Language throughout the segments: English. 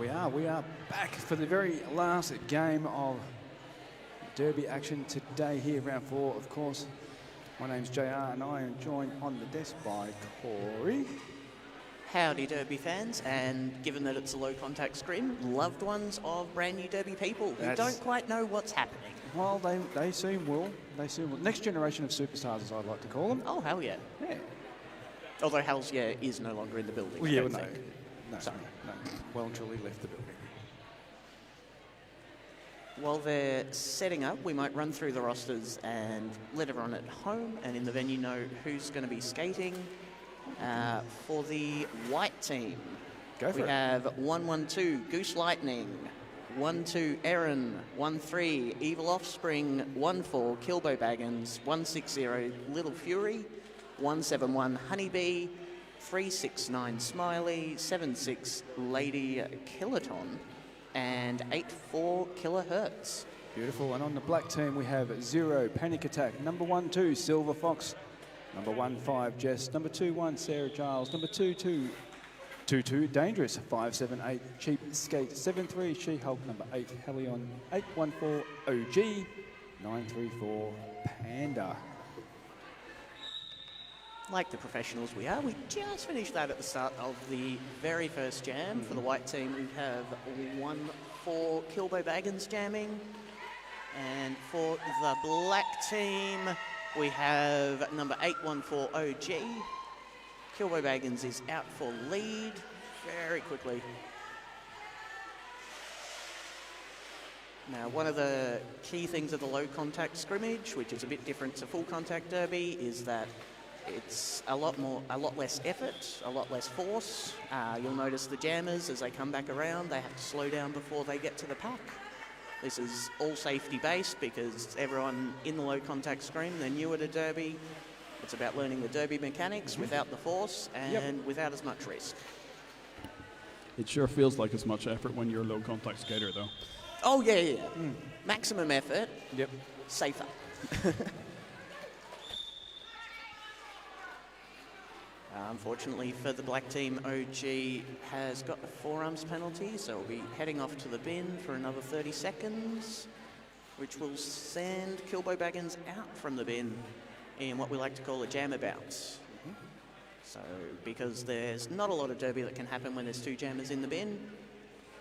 We are back for the very last game of Derby action today here, round 4. Of course, my name's JR and I am joined on the desk by Corey. Howdy Derby fans, and given that it's a low contact scrim, loved ones of brand new Derby people who don't quite know what's happening. Well, they soon will. They soon will. Next generation of superstars, as I'd like to call them. Oh, hell yeah. Yeah. Although Hells Yeah is no longer in the building. Well, I yeah, don't no, think. no, Sorry. no. Well and truly left the building. While they're setting up, we might run through the rosters and let everyone at home and in the venue know who's going to be skating. For the white team, Go for we it. have 1-1-2 Goose Lightning, 1-2 Erin, 1-3 Evil Offspring, 1-4 Kilbo Baggins, 1-6-0 Little Fury, 1-7-1 Honeybee, 3-6-9 Smiley, 7-6 Lady Killaton, and 8-4 Kilohertz. Beautiful. And on the black team, we have 0 Panic Attack, number 1-2 Silver Fox, number 1-5 Jess, number 2-1 Sarah Giles, number 2-2 Dangerous, 5-7-8 Cheap Skate, 7-3 She-Hulk, number 8 Helion, 8-1-4 OG, 9-3-4 Panda. Like the professionals we are, we just finished that at the start of the very first jam. For the white team, we have 1-4 Kilbo Baggins jamming. And for the black team, we have number 8-1-4 OG. Kilbo Baggins is out for lead very quickly. Now, one of the key things of the low contact scrimmage, which is a bit different to full contact derby, is that it's a lot less effort, a lot less force. You'll notice the jammers, as they come back around, they have to slow down before they get to the pack. This is all safety based because everyone in the low contact scrim, they're newer to derby. It's about learning the derby mechanics without the force and without as much risk. It sure feels like as much effort when you're a low contact skater though. Oh yeah. Maximum effort, safer. Unfortunately for the black team, OG has got a forearms penalty, so we'll be heading off to the bin for another 30 seconds, which will send Kilbo Baggins out from the bin in what we like to call a jammer bounce. So, because there's not a lot of derby that can happen when there's 2 jammers in the bin,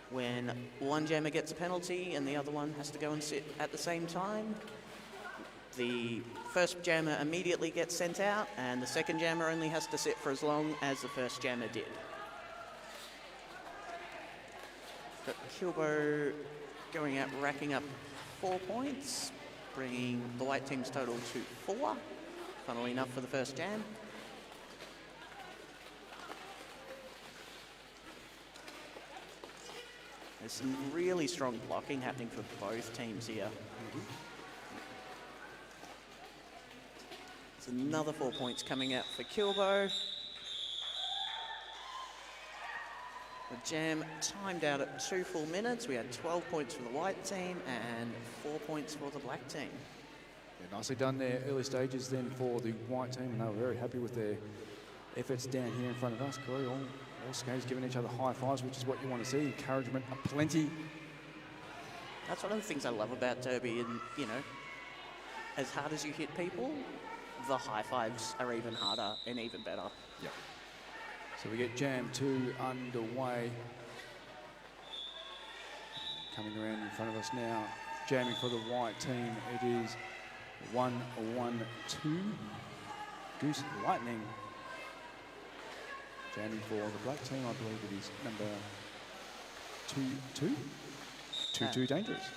when one jammer gets a penalty and the other one has to go and sit at the same time, the first jammer immediately gets sent out, and the second jammer only has to sit for as long as the first jammer did. Got Kilbo going out, racking up 4 points, bringing the white team's total to 4, funnily enough for the first jam. There's some really strong blocking happening for both teams here. Another 4 points coming out for Kilbo. The jam timed out at 2 full minutes. We had 12 points for the white team and 4 points for the black team. Yeah, nicely done there, early stages then for the white team, and they were very happy with their efforts down here in front of us. Corey, all skaters giving each other high fives, which is what you want to see. Encouragement aplenty. That's one of the things I love about derby, and you know, as hard as you hit people, the high fives are even harder and even better. Yep. So we get jam 2 underway. Coming around in front of us now, jamming for the white team. It is 1-1-2 Goose Lightning. Jamming for the black team, I believe it is number 2-2 Dangerous.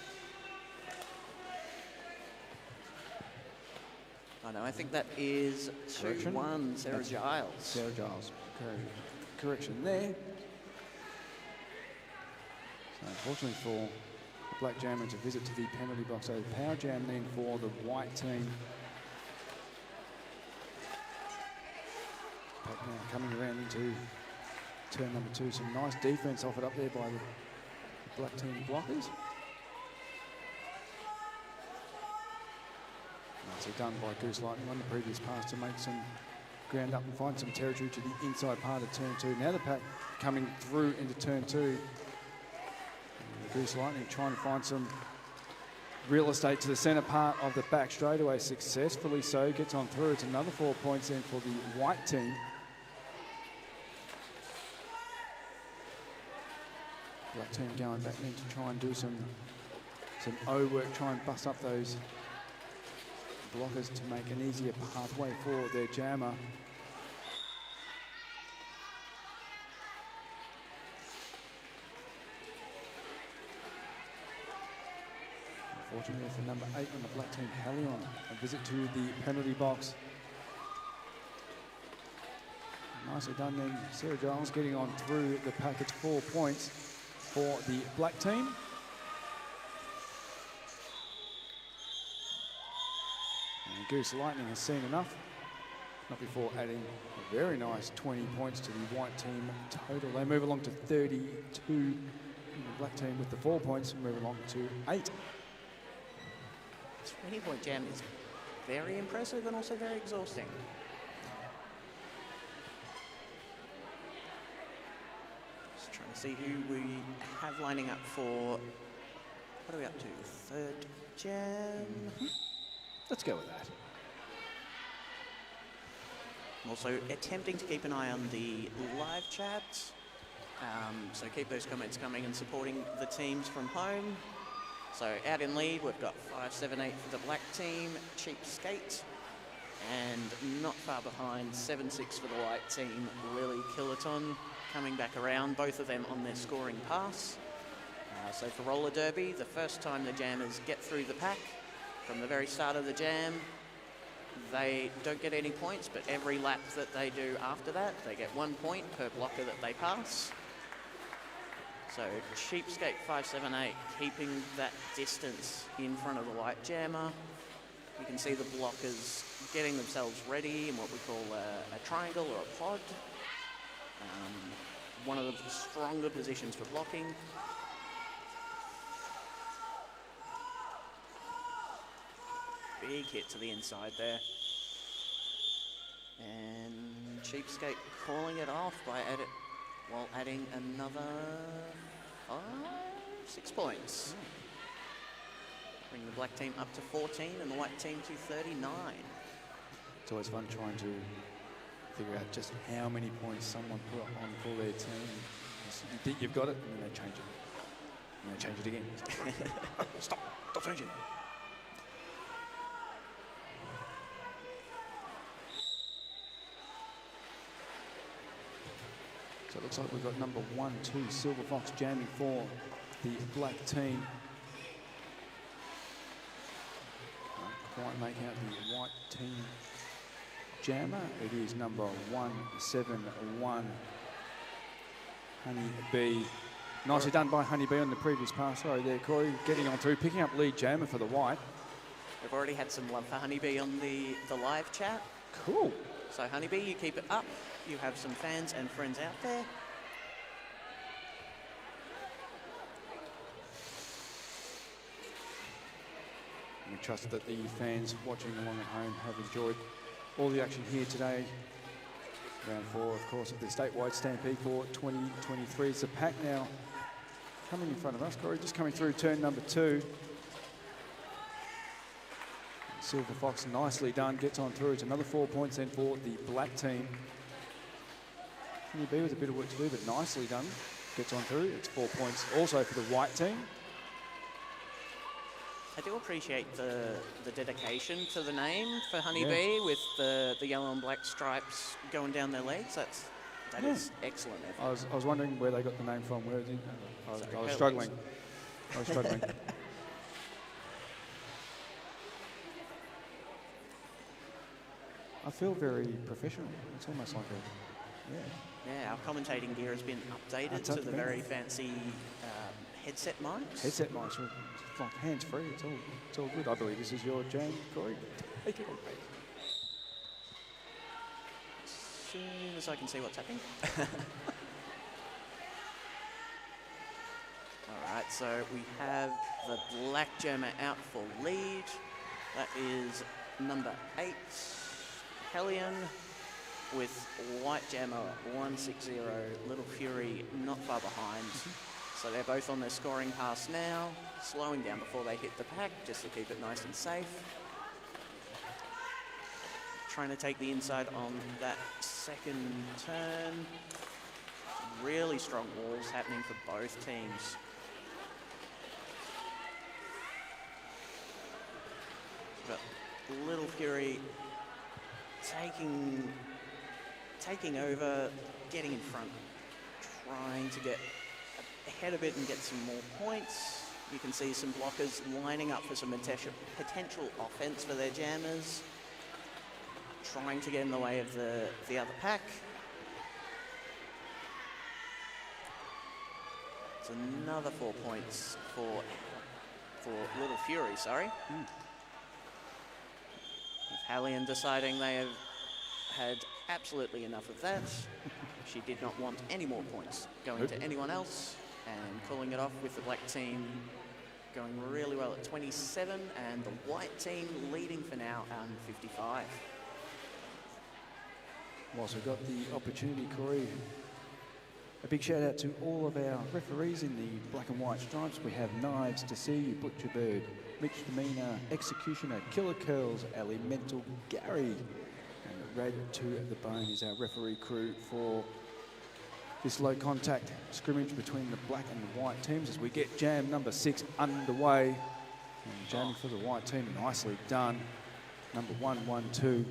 I know, I think that is 2-1 Sarah Giles. Sarah Giles, correction there. So unfortunately for the black jammer to visit to the penalty box, so power jam then for the white team. But now coming around into turn number 2, some nice defense offered up there by the black team blockers. Nicely done by Goose Lightning on the previous pass to make some ground up and find some territory to the inside part of turn 2. Now the pack coming through into turn 2. Goose Lightning trying to find some real estate to the centre part of the back straightaway, successfully so. Gets on through. It's another 4 points in for the white team. Black team going back in to try and do some O work, try and bust up those blockers to make an easier pathway for their jammer. Unfortunately for number 8 on the black team, Helion, a visit to the penalty box. Nicely done then, Sarah Giles getting on through the pack. It's 4 points for the black team. And Goose Lightning has seen enough, not before adding a very nice 20 points to the white team total. They move along to 32 in the black team with the 4 points, and move along to 8. 20-point jam is very impressive and also very exhausting. Just trying to see who we have lining up for, what are we up to, third jam? Let's go with that. I'm also attempting to keep an eye on the live chat, so keep those comments coming and supporting the teams from home. So out in lead, we've got 5-7-8 for the black team, Cheapskate, and not far behind, 7-6 for the white team, Lily Killaton, coming back around, both of them on their scoring pass. So for roller derby, the first time the jammers get through the pack, from the very start of the jam, they don't get any points, but every lap that they do after that, they get 1 point per blocker that they pass. So Cheapskate 5-7-8, keeping that distance in front of the white jammer. You can see the blockers getting themselves ready in what we call a triangle or a pod. One of the stronger positions for blocking. Big hit to the inside there. And Cheapskate calling it off by while adding another 6 points. Bring the black team up to 14 and the white team to 39. It's always fun trying to figure out just how many points someone put on for their team. You think you've got it, and then they change it. And they change it again. Stop changing. So it looks like we've got number 1, 2, Silver Fox jamming for the black team. Can't quite make out the white team jammer. It is number 171, Honeybee. Nicely done by Honeybee on the previous pass. Sorry there, Corey, getting on through, picking up lead jammer for the white. We've already had some love for Honeybee on the live chat. Cool. So Honeybee, you keep it up. You have some fans and friends out there. We trust that the fans watching along at home have enjoyed all the action here today. Round 4, of course, of the statewide Stampede for 2023. It's a pack now coming in front of us. Corey just coming through turn number 2. Silver Fox, nicely done, gets on through. It's another 4 points then for the black team. Honeybee with a bit of work to do, but nicely done. Gets on through. It's 4 points also for the white team. I do appreciate the dedication to the name for Honeybee, with the yellow and black stripes going down their legs. That is excellent effort. I was wondering where they got the name from. Where is it? I was struggling. I was struggling. I feel very professional. It's almost like a, Yeah, our commentating gear has been updated to the very fancy headset mics. Headset mics, it's like hands-free. It's all good. I believe this is your jam, Corey. Take it away. As soon as I can see what's happening. All right, so we have the black jammer out for lead. That is number 8. Hellion, with white jammer 160, Little Fury not far behind, So they're both on their scoring pass now, slowing down before they hit the pack, just to keep it nice and safe. Trying to take the inside on that second turn. Really strong walls happening for both teams. But Little Fury taking over, getting in front, trying to get ahead of it and get some more points. You can see some blockers lining up for some potential offense for their jammers, trying to get in the way of the other pack. It's another 4 points for Little Fury, sorry. With Hallian deciding they have had absolutely enough of that. She did not want any more points going to anyone else, and calling it off with the black team going really well at 27, and the white team leading for now on 55. Whilst we've got the opportunity, Corey, a big shout out to all of our referees in the black and white stripes. We have Knives to See You, Butcher Bird, Mitch Demeanor, Executioner, Killer Curls, Elemental Gary, and Red to the Bone is our referee crew for this low contact scrimmage between the black and the white teams as we get jam number 6 underway. And jamming for the white team, nicely done. Number 1, 1, 2.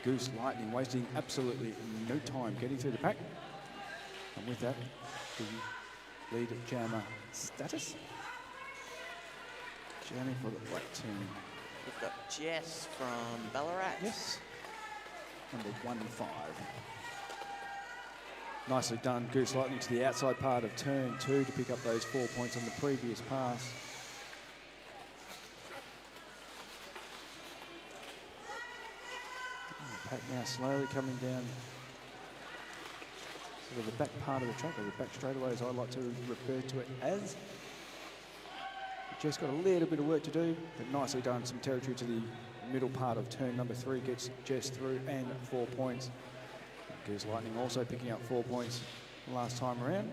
Goose Lightning wasting absolutely no time getting through the pack. And with that, the lead jammer status. Jamming for the black team. We've got Jess from Ballarat. Yes. Number 1, 5. Nicely done, Goose Lightning to the outside part of turn 2 to pick up those 4 points on the previous pass. Pack now slowly coming down sort of the back part of the track, or the back straightaway as I like to refer to it as. Jess got a little bit of work to do, but nicely done. Some territory to the middle part of turn number 3 gets Jess through, and 4 points. Goose Lightning also picking up 4 points last time around.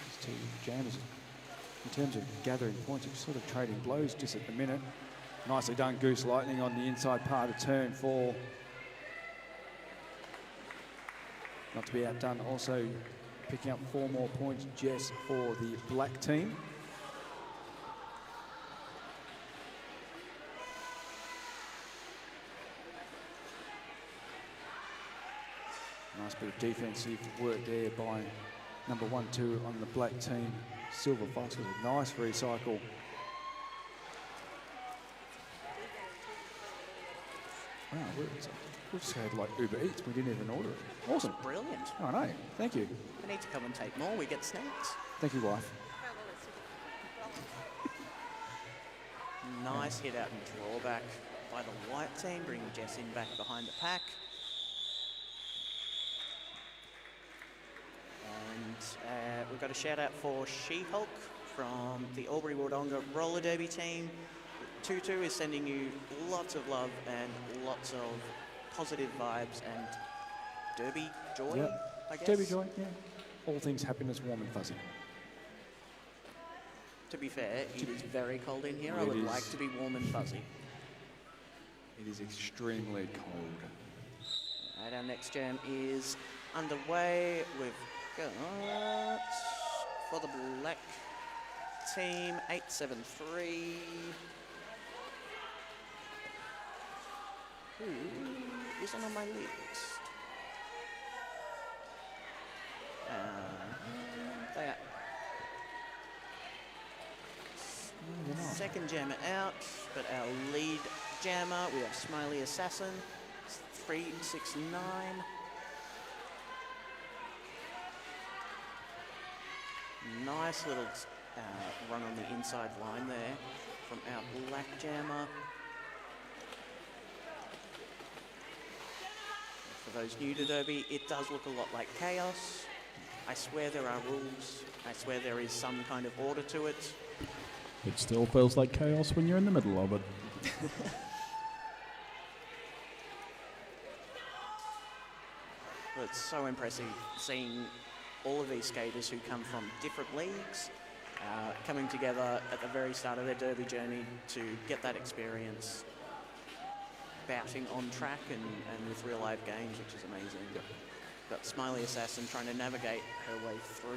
These two jammers, in terms of gathering points, are sort of trading blows just at the minute. Nicely done, Goose Lightning on the inside part of turn 4. Not to be outdone, also picking up 4 more points, Jess, for the black team. Nice bit of defensive work there by number 1, 2 on the black team. Silver Fox with a nice recycle. Wow, we've just had like Uber Eats. We didn't even order it. Awesome. Brilliant. I know. Thank you. We need to come and take more. We get snacks. Thank you, wife. Nice hit out and drawback by the white team, bringing Jess in back behind the pack. And we've got a shout out for She-Hulk from the Albury Wodonga Roller Derby team. Tutu is sending you lots of love and lots of positive vibes and derby joy, Yep. I guess. Derby joy, yeah. All things happiness, warm and fuzzy. To be fair, it is very cold in here. I It would is. like to be warm and fuzzy. It is extremely cold. Right, our next jam is underway. We've got, for the black team, 873. Who isn't on my list? They are. They're not. Second jammer out, but our lead jammer, we have Smiley Assassin, 369. Nice little run on the inside line there from our black jammer. For those new to Derby, it does look a lot like chaos. I swear there are rules. I swear there is some kind of order to it. It still feels like chaos when you're in the middle of it. But it's so impressive seeing all of these skaters who come from different leagues, coming together at the very start of their derby journey to get that experience, bouting on track and with real live games, which is amazing. Got Smiley Assassin trying to navigate her way through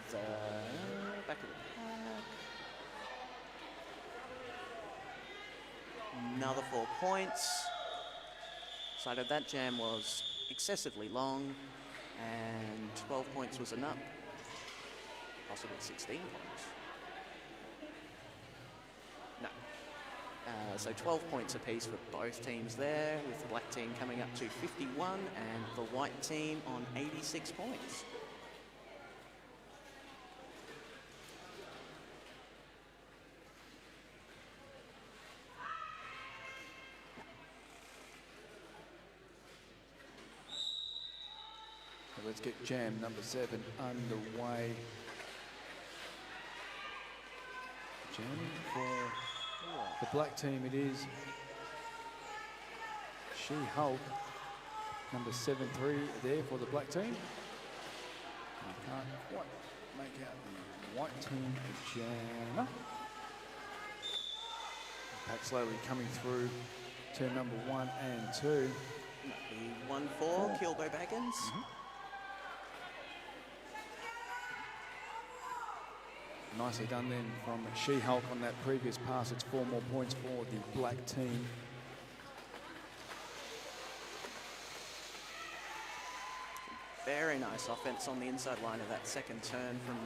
the back of the pack. Another 4 points. Decided that jam was excessively long, and 12 points was enough. Possibly 16 points. No. So 12 points apiece for both teams there, with the black team coming up to 51 and the white team on 86 points. So let's get jam number 7 underway. Jamming for the black team it is. She-Hulk, number 7-3 there for the black team. I can't quite make out the white team jammer. Pack slowly coming through turn number 1 and 2. The 1-4, Kilbo Baggins. Nicely done then from She-Hulk on that previous pass. It's 4 more points for the black team. Very nice offense on the inside line of that second turn from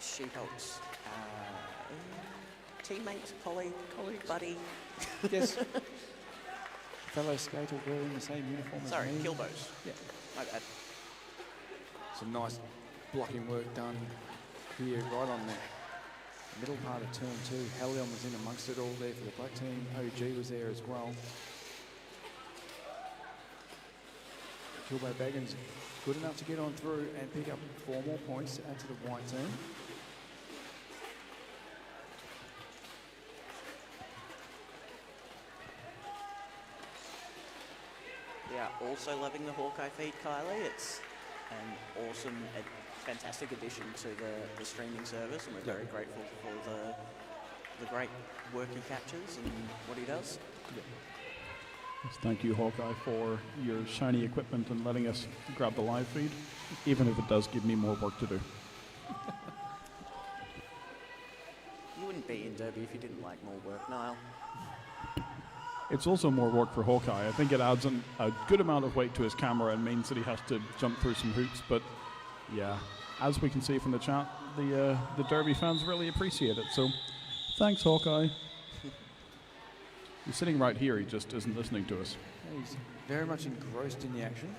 She-Hulk's teammate, colleague, buddy. Yes. Fellow skater wearing the same uniform Sorry, as me. Kilbos. Yeah. My bad. Some nice blocking work done here right on the middle part of turn 2. Helion was in amongst it all there for the black team. OG was there as well. Kilbo Baggins good enough to get on through and pick up 4 more points to add to the white team. Yeah, also loving the Hawkeye feed, Kylie. It's an awesome, fantastic addition to the streaming service, and we're very grateful for the great work he captures and what he does. Yes, thank you, Hawkeye, for your shiny equipment and letting us grab the live feed, even if it does give me more work to do. You wouldn't be in Derby if you didn't like more work, Niall. It's also more work for Hawkeye. I think it adds a good amount of weight to his camera and means that he has to jump through some hoops. But yeah, as we can see from the chat, the Derby fans really appreciate it. So thanks, Hawkeye. He's sitting right here. He just isn't listening to us. He's very much engrossed in the action.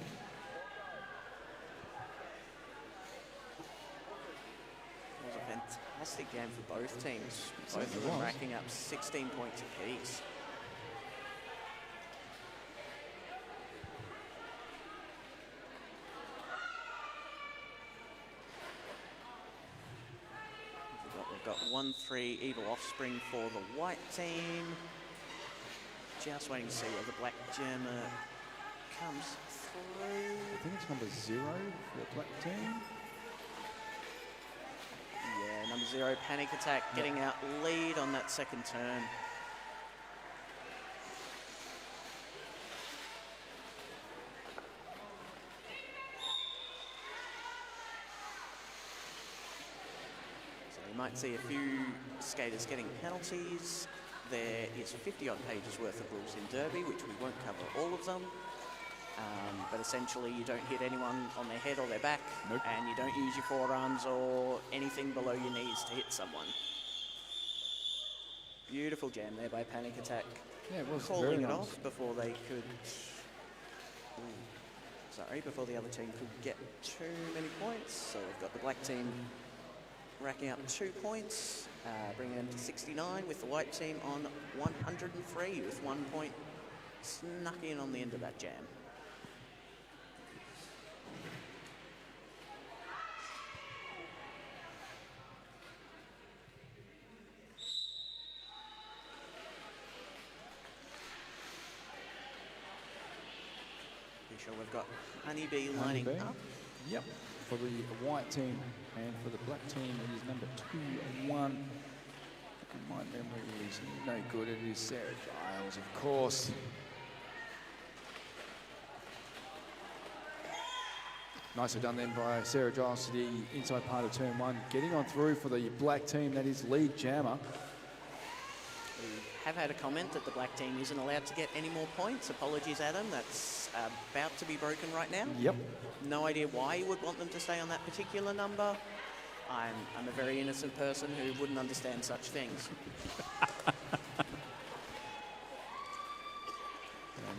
It was a fantastic game for both teams. Both of them racking up 16 points apiece. We've got 1-3 Evil Offspring for the white team. Just waiting to see where the black jammer comes through. I think it's number 0 for the black team. Yeah, number 0, Panic Attack, getting out lead on that second turn. So you might see a few skaters getting penalties. There is 50-odd pages worth of rules in Derby, which we won't cover all of them. But essentially, you don't hit anyone on their head or their back, and you don't use your forearms or anything below your knees to hit someone. Beautiful jam there by Panic Attack. Yeah, it was calling very it nice. off before they could. Before the other team could get too many points. So we've got the black team racking up 2 points, bringing them to 69, with the white team on 103 with 1 point snuck in on the end of that jam. sure we've got Honeybee lining Honeybee. up. Yep. For the white team and for the black team, it is number 2-1. My memory is no good. It is Sarah Giles, of course. Nicely done then by Sarah Giles to the inside part of turn 1. Getting on through for the black team, that is lead jammer. We have had a comment that the black team isn't allowed to get any more points. Apologies, Adam. That's about to be broken right now. Yep. No idea why you would want them to stay on that particular number. I'm a very innocent person who wouldn't understand such things. And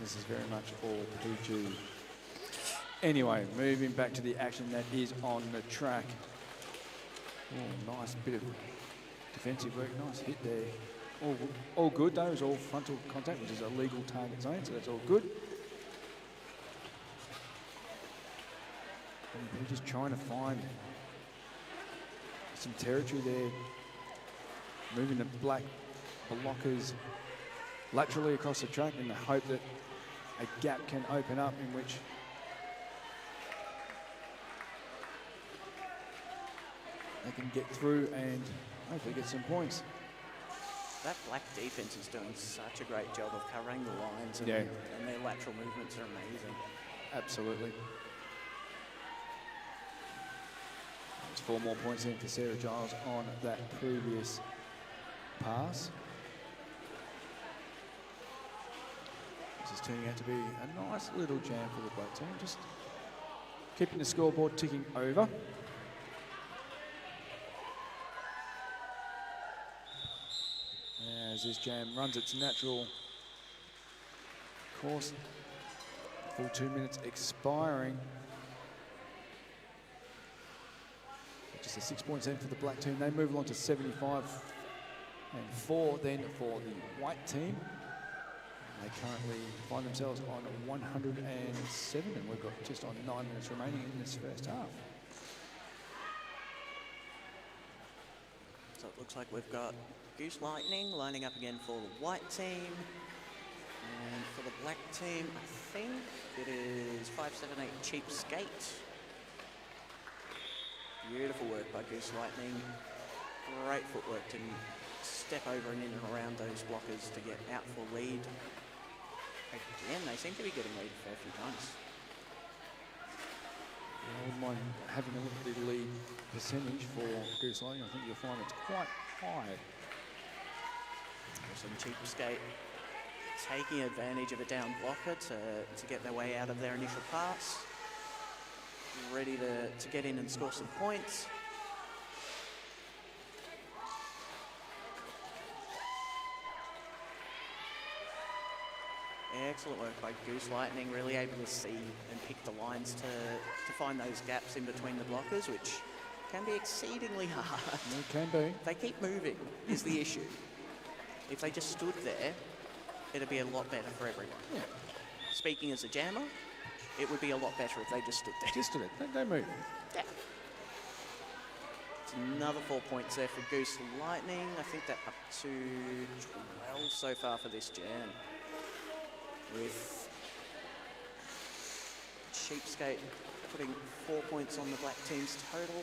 this is very much all PG. Anyway, moving back to the action that is on the track. Oh, nice bit of defensive work. Nice hit there. All good though. It's all frontal contact, which is a legal target zone, so that's all good. And we're just trying to find some territory there. Moving the black blockers laterally across the track in the hope that a gap can open up in which they can get through and hopefully get some points. That black defense is doing such a great job of covering the lines, and, Yeah. and their lateral movements are amazing. Absolutely. There's 4 more points in for Sarah Giles on that previous pass. This is turning out to be a nice little jam for the black team, just keeping the scoreboard ticking over. As this jam runs its natural course, full 2 minutes expiring. Just a 6 points in for the black team. They move along to 75 and 4 then for the white team. They currently find themselves on 107, and we've got just on 9 minutes remaining in this first half. So it looks like we've got Goose Lightning lining up again for the white team. And for the black team, I think it is 578 Cheapskate. Beautiful work by Goose Lightning. Great footwork to step over and in and around those blockers to get out for lead. Again, they seem to be getting lead a fair few times. I wouldn't mind having a look at the lead percentage for Goose Lightning. I think you'll find it's quite high. Some Cheapskate taking advantage of a down blocker to get their way out of their initial pass. Ready to get in and score some points. Excellent work by Goose Lightning, really able to see and pick the lines to find those gaps in between the blockers, which can be exceedingly hard. It can be. They keep moving is the issue. If they just stood there, it'd be a lot better for everyone. Yeah. Speaking as a jammer, it would be a lot better if they just stood there. Just did it. Don't move. Yeah. It's another 4 points there for Goose Lightning. I think they're up to 12 so far for this jam. With Cheapskate putting 4 points on the black team's total.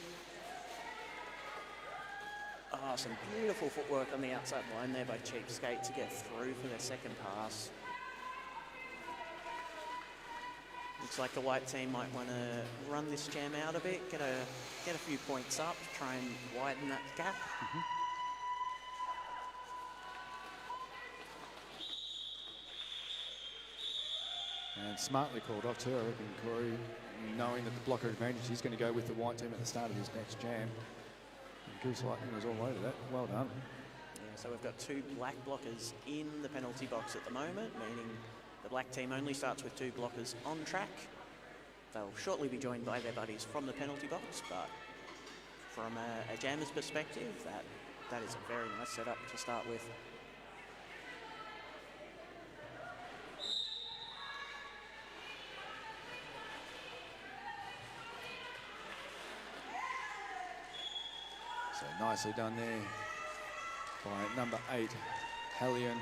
Oh, some beautiful footwork on the outside line there by Cheapskate to get through for their second pass. Looks like the white team might want to run this jam out a bit, get a few points up, try and widen that gap. And smartly called off too, I reckon, Corey, knowing that the blocker advantage, he's going to go with the white team at the start of his next jam. And Goose Lightning was all over that. Well done. Yeah, so we've got 2 black blockers in the penalty box at the moment, meaning the black team only starts with 2 blockers on track. They'll shortly be joined by their buddies from the penalty box, but from a jammer's perspective, that is a very nice setup to start with. So nicely done there by number 8, Hallion,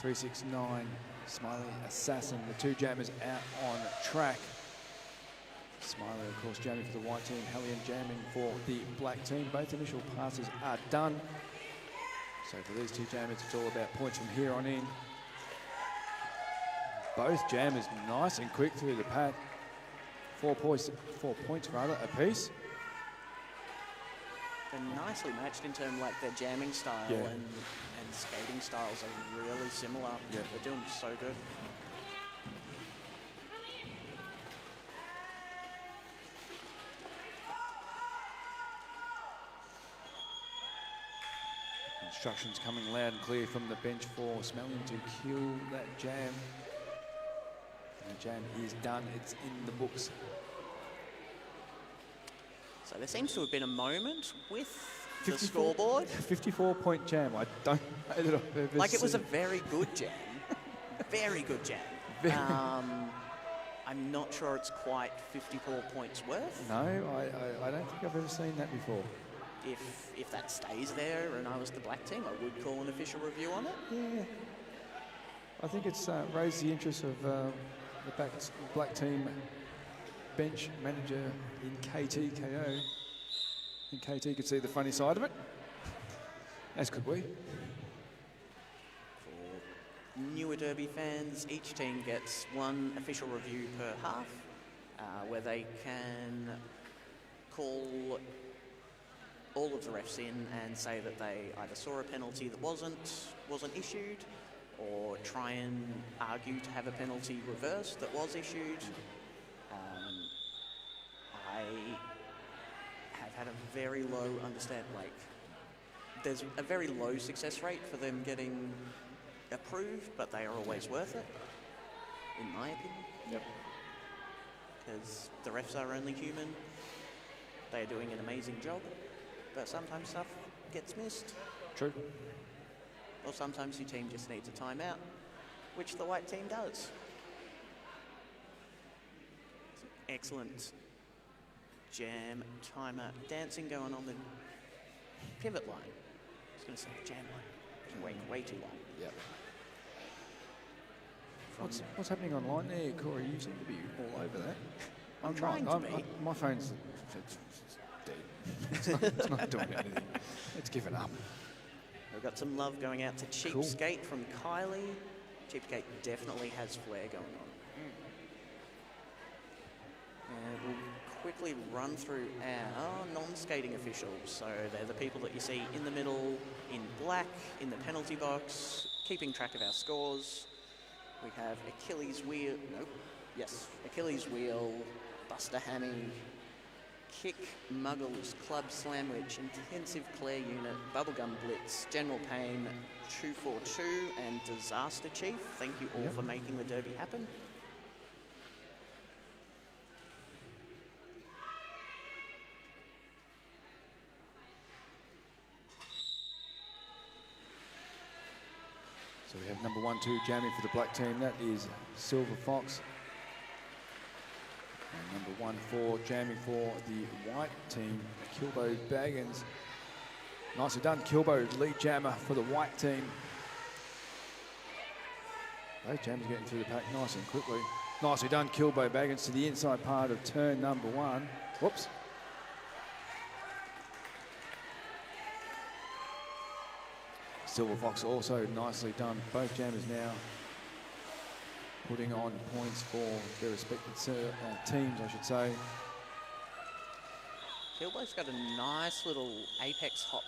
369, Smiley Assassin. The two jammers out on track. Smiley, of course, jamming for the white team. Hellion jamming for the black team. Both initial passes are done. So for these two jammers, it's all about points from here on in. Both jammers nice and quick through the pack. 4 points rather apiece. They're nicely matched in terms like their jamming style and skating styles are really similar. Yeah. They're doing so good. Instructions coming loud and clear from the bench for Smelling to kill that jam. And the jam is done. It's in the books. So there seems to have been a moment with the scoreboard. 54-point jam. I don't know that I've ever Like it was a seen. very good jam. Very good jam. I'm not sure it's quite 54 points worth. No, I don't think I've ever seen that before. If that stays there and I was the black team, I would call an official review on it. Yeah. I think it's raised the interest of the black team bench manager in KTKO. And KT could see the funny side of it, as could we. For newer Derby fans, each team gets one official review per half, where they can call all of the refs in and say that they either saw a penalty that wasn't issued, or try and argue to have a penalty reversed that was issued. I have had a very low there's a very low success rate for them getting approved, but they are always worth it, in my opinion. Yep. Because the refs are only human. They are doing an amazing job, but sometimes stuff gets missed. True. Or sometimes your team just needs a timeout, which the white team does. Excellent jam timer dancing going on the pivot line. I was going to say jam line. Way too long. Yep. What's happening online there, Corey? You seem to be all over that. I'm trying to be. My phone's it's dead. It's not doing anything. It's given up. We've got some love going out to Cheapskate from Kylie. Cheapskate definitely has flair going on. And we'll quickly run through our non-skating officials. So they're the people that you see in the middle, in black, in the penalty box, keeping track of our scores. We have Achilles Wheel, Achilles Wheel, Buster Hammy, Kick, Muggles, Club Slamwich, Intensive Clare Unit, Bubblegum Blitz, General Pain, 242, and Disaster Chief. Thank you all for making the Derby happen. So we have number 1, 2 jamming for the black team. That is Silver Fox. And number 1, 4 jamming for the white team, Kilbo Baggins. Nicely done, Kilbo, lead jammer for the white team. Those jammers getting through the pack nice and quickly. Nicely done, Kilbo Baggins to the inside part of turn number 1. Whoops. Silver Fox also nicely done. Both jammers now putting on points for their respective teams, I should say. Kilbo's got a nice little apex hop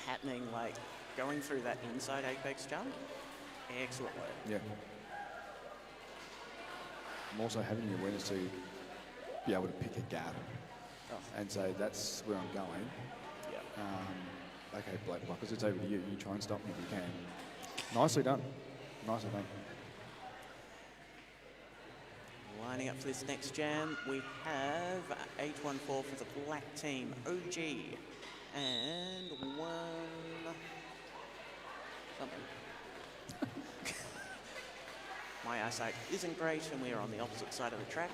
happening, like going through that inside apex jump. Excellent work. Yeah. I'm also having the awareness to be able to pick a gap and say, that's where I'm going. Yeah. Okay, Black Blockers, it's over to you. You try and stop me if you can. Nicely done. Nicely done. Lining up for this next jam, we have 814 for the black team, OG, and something. My eyesight isn't great, and we are on the opposite side of the track.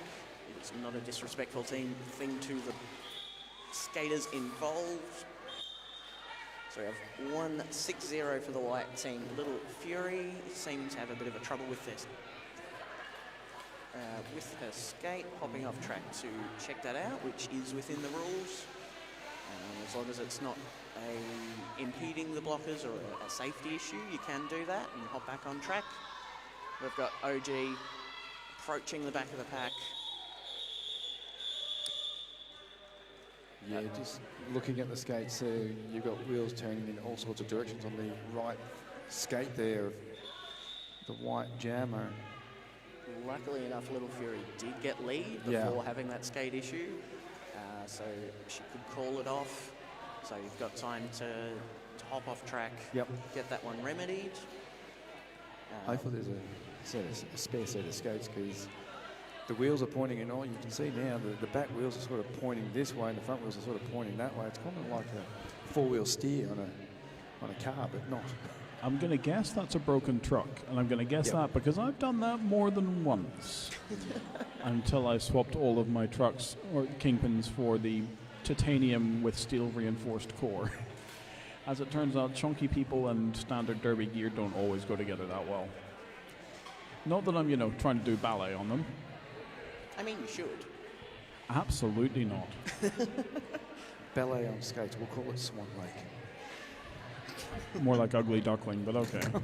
It's not a disrespectful thing to the skaters involved. So we have 1-6-0 for the white team. Little Fury seems to have a bit of a trouble with this. With her skate, hopping off track to check that out, which is within the rules. As long as it's not impeding the blockers or a safety issue, you can do that and hop back on track. We've got OG approaching the back of the pack. Yeah, just looking at the skates there, you've got wheels turning in all sorts of directions on the right skate there of the white jammer. Luckily enough, Little Fury did get lead before having that skate issue, so she could call it off. So you've got time to hop off track, get that one remedied. Hopefully there's a spare set of skates, because the wheels are pointing in all. You can see now the back wheels are sort of pointing this way and the front wheels are sort of pointing that way. It's kind of like a four-wheel steer on a car, but not. I'm going to guess that's a broken truck, and I'm going to guess that because I've done that more than once until I swapped all of my trucks or kingpins for the titanium with steel reinforced core. As it turns out, chunky people and standard derby gear don't always go together that well. Not that I'm, trying to do ballet on them. I mean, you should. Absolutely not. Ballet on skates, we'll call it Swan Lake. More like Ugly Duckling, but okay. We've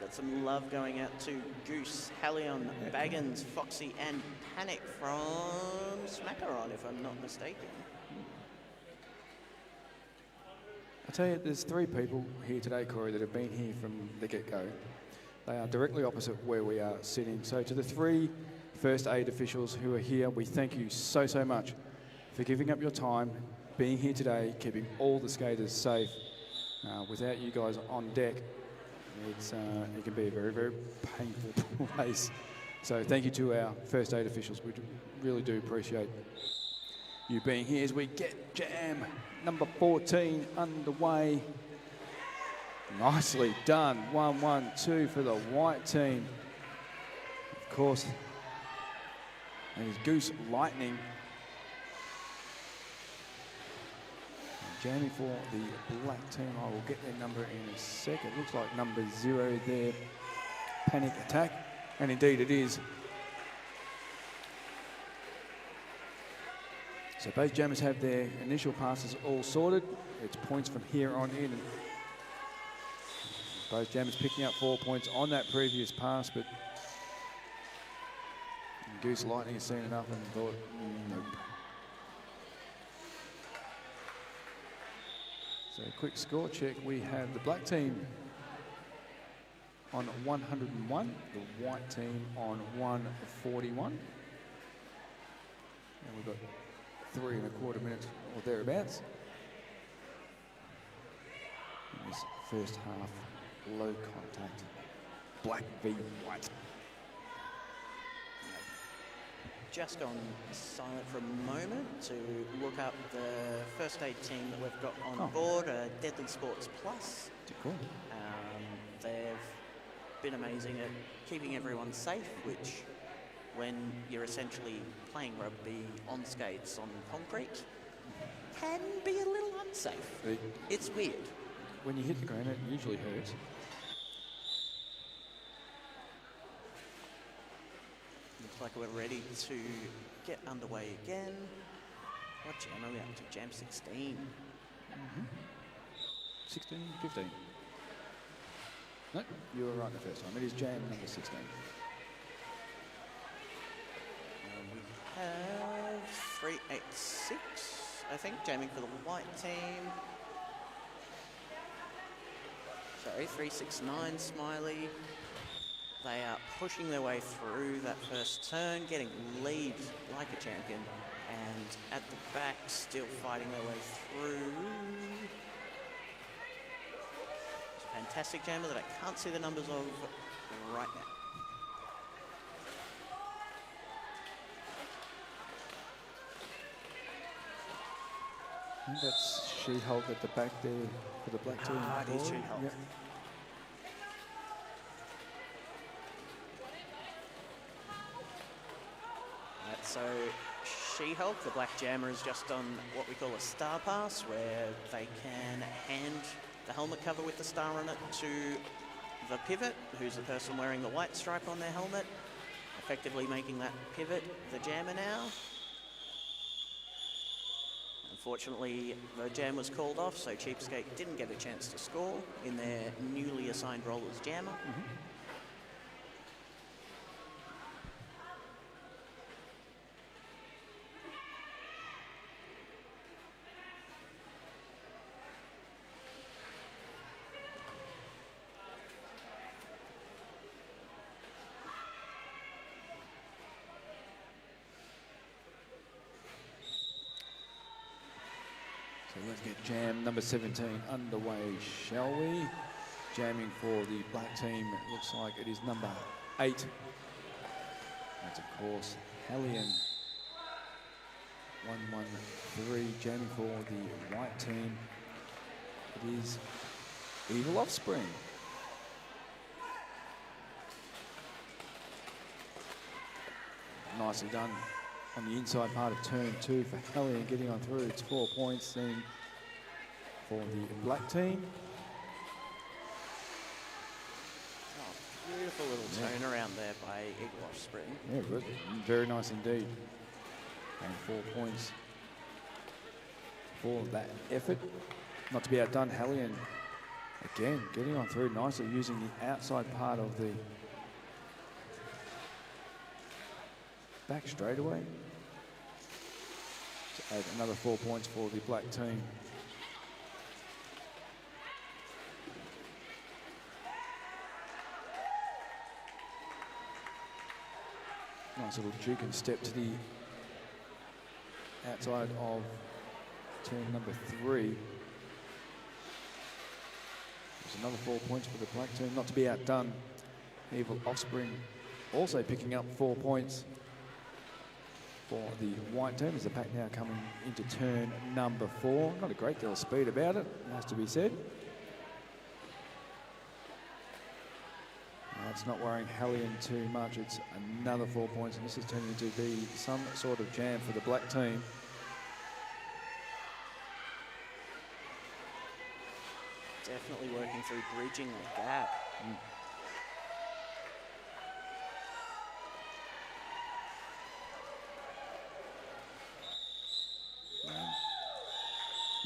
got some love going out to Goose, Halion, Baggins, Foxy and Panic from Smackaron, if I'm not mistaken. I tell you, there's three people here today, Corey, that have been here from the get-go. They are directly opposite where we are sitting. So to the three first aid officials who are here, we thank you so, so much for giving up your time, being here today, keeping all the skaters safe. Without you guys on deck, it can be a very, very painful place. So thank you to our first aid officials. We really do appreciate you being here as we get jam number 14 underway. Nicely done. 1-1-2 for the white team. Of course, and his Goose Lightning. Jamming for the black team. I will get their number in a second. Looks like number 0 there. Panic Attack. And indeed it is. So both jammers have their initial passes all sorted. It's points from here on in. Both jammers picking up 4 points on that previous pass, but Goose Lightning has seen enough and thought, nope. So a quick score check. We have the black team on 101, the white team on 141. And we've got 3 1/4 minutes or thereabouts. In this first half, low contact, black v white. Just gone silent for a moment to look up the first aid team that we've got on board, Deadly Sports Plus. Cool. They've been amazing at keeping everyone safe, which when you're essentially playing rugby on skates on concrete can be a little unsafe. It's weird. When you hit the ground, it usually hurts. Looks like we're ready to get underway again. What jam are we up to? Jam 16. 16, 15. No, you were right the first time. It is jam number 16. We have 386, I think, jamming for the white team. Sorry, 369 Smiley. They are pushing their way through that first turn, getting lead like a champion, and at the back still fighting their way through. It's a fantastic jammer that I can't see the numbers of right now. I think that's She-Hulk at the back there for the black team. It is She-Hulk. Yep. So She-Hulk, the Black Jammer, has just done what we call a star pass, where they can hand the helmet cover with the star on it to the pivot, who's the person wearing the white stripe on their helmet, effectively making that pivot the Jammer now. Unfortunately, the jam was called off, so Cheapskate didn't get a chance to score in their newly assigned role as Jammer. So let's get jam number 17 underway, shall we? Jamming for the black team, it looks like it is number 8. That's of course Hellion. 113, jamming for the white team. It is Evil Offspring. Nicely done on the inside part of turn 2 for Hellion, getting on through. It's 4 points then for the black team. Oh, beautiful little turnaround there by Eagle Offspring. Yeah, very nice indeed. And 4 points for that effort. Not to be outdone, Hellion again getting on through nicely, using the outside part of the back straightaway to add another 4 points for the black team. Nice little juke and step to the outside of turn number 3. There's another 4 points for the black team. Not to be outdone, Evil Offspring also picking up 4 points for the white team as the pack now coming into turn number 4. Not a great deal of speed about it, has to be said. That's not worrying Hellion too much. It's another 4 points, and this is turning to be some sort of jam for the black team. Definitely working through bridging the gap.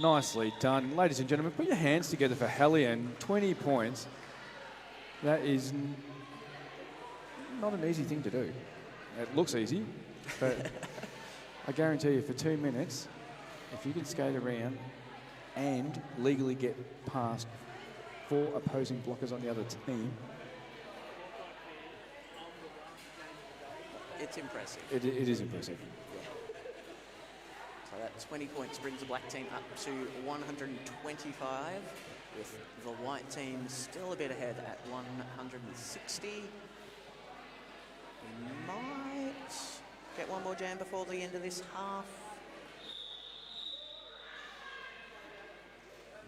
Nicely done. Ladies and gentlemen, put your hands together for Hellion. 20 points. That is not an easy thing to do. It looks easy, but I guarantee you for 2 minutes, if you can skate around and legally get past 4 opposing blockers on the other team, It's impressive. it is impressive. So that 20 points brings the black team up to 125, with the white team still a bit ahead at 160. We might get one more jam before the end of this half.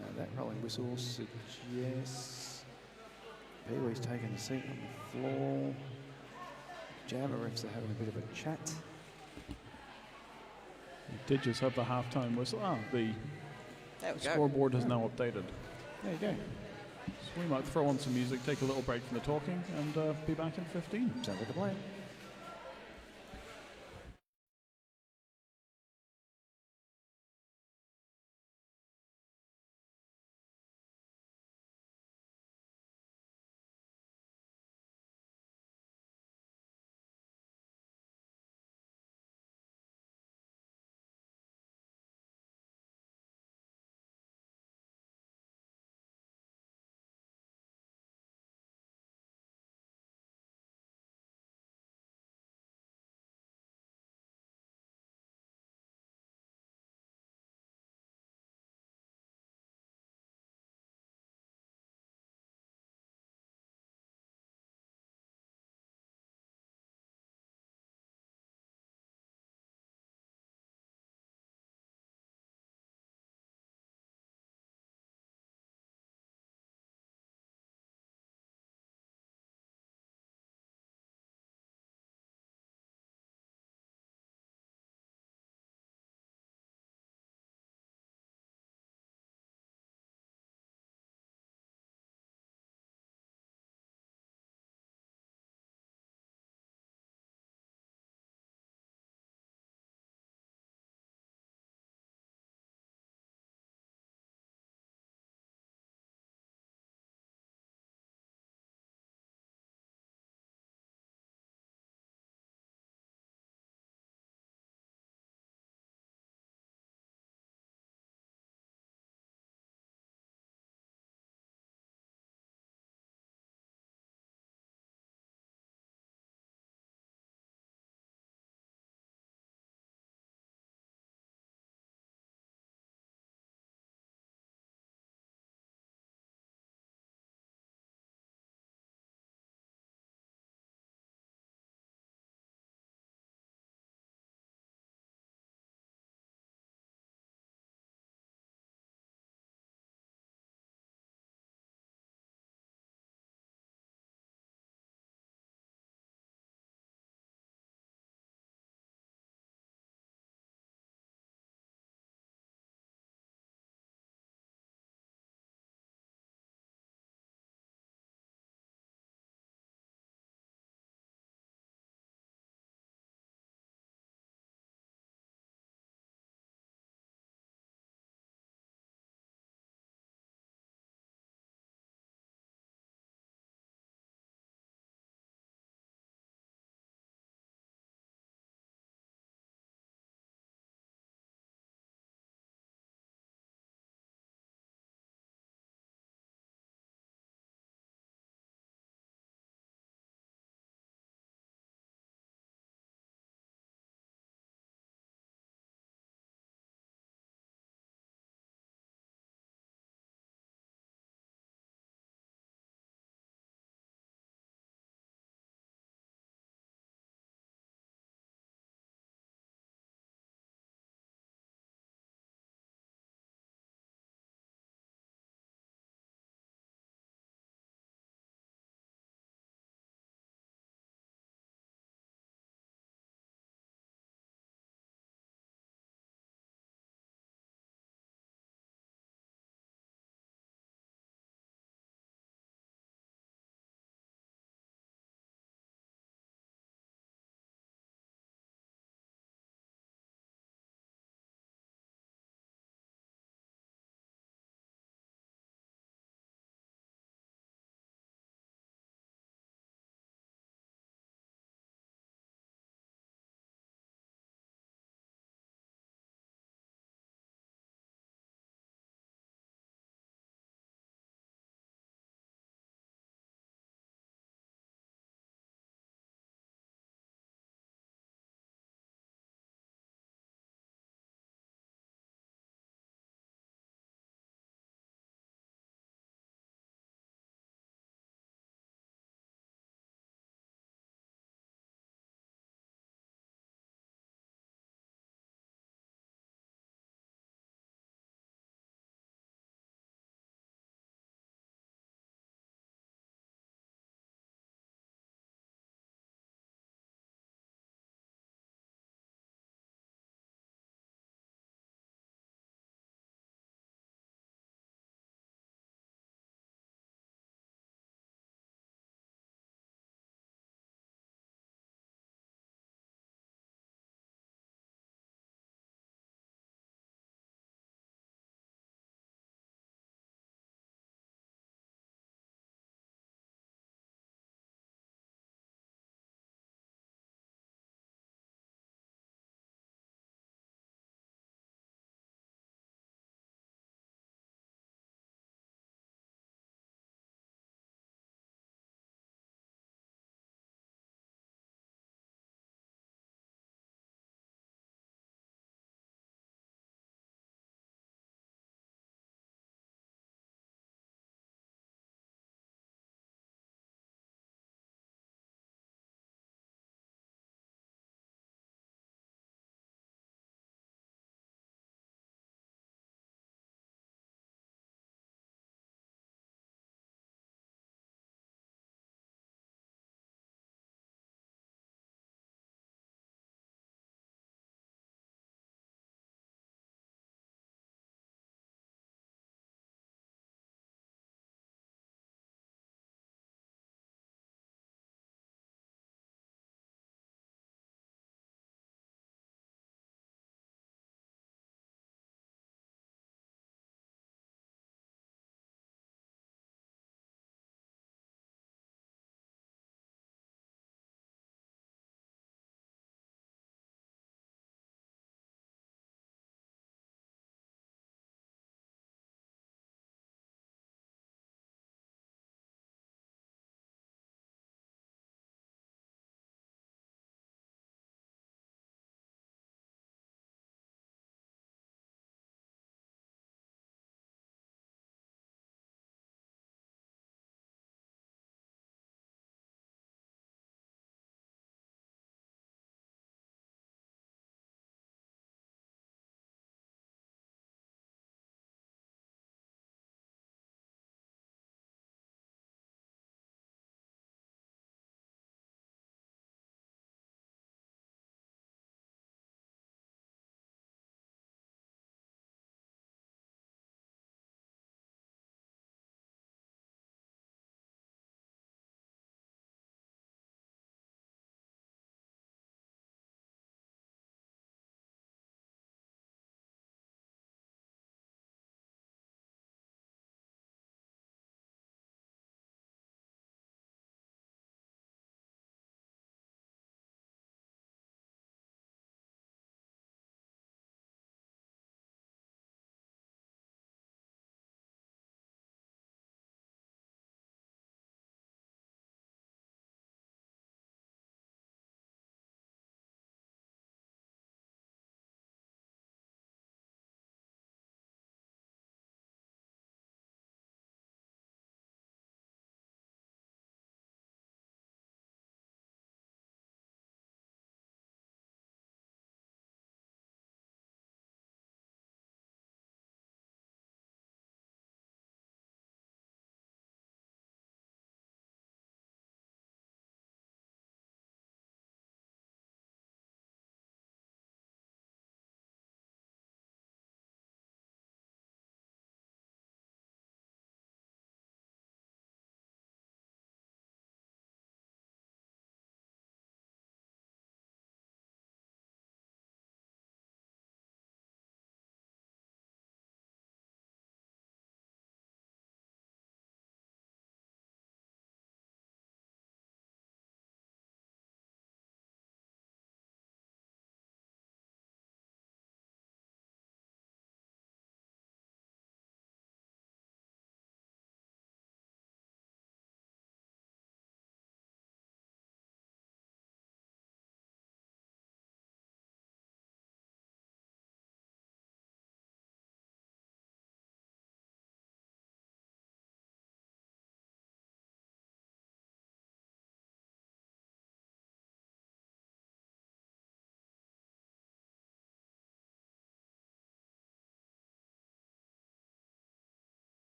Now that rolling whistle suggests Pee-wee's taking a seat on the floor. Jammer refs are having a bit of a chat. We did just have the halftime whistle. There we go. Scoreboard has now updated. There you go. So we might throw on some music, take a little break from the talking, and be back in 15. Sounds like a plan.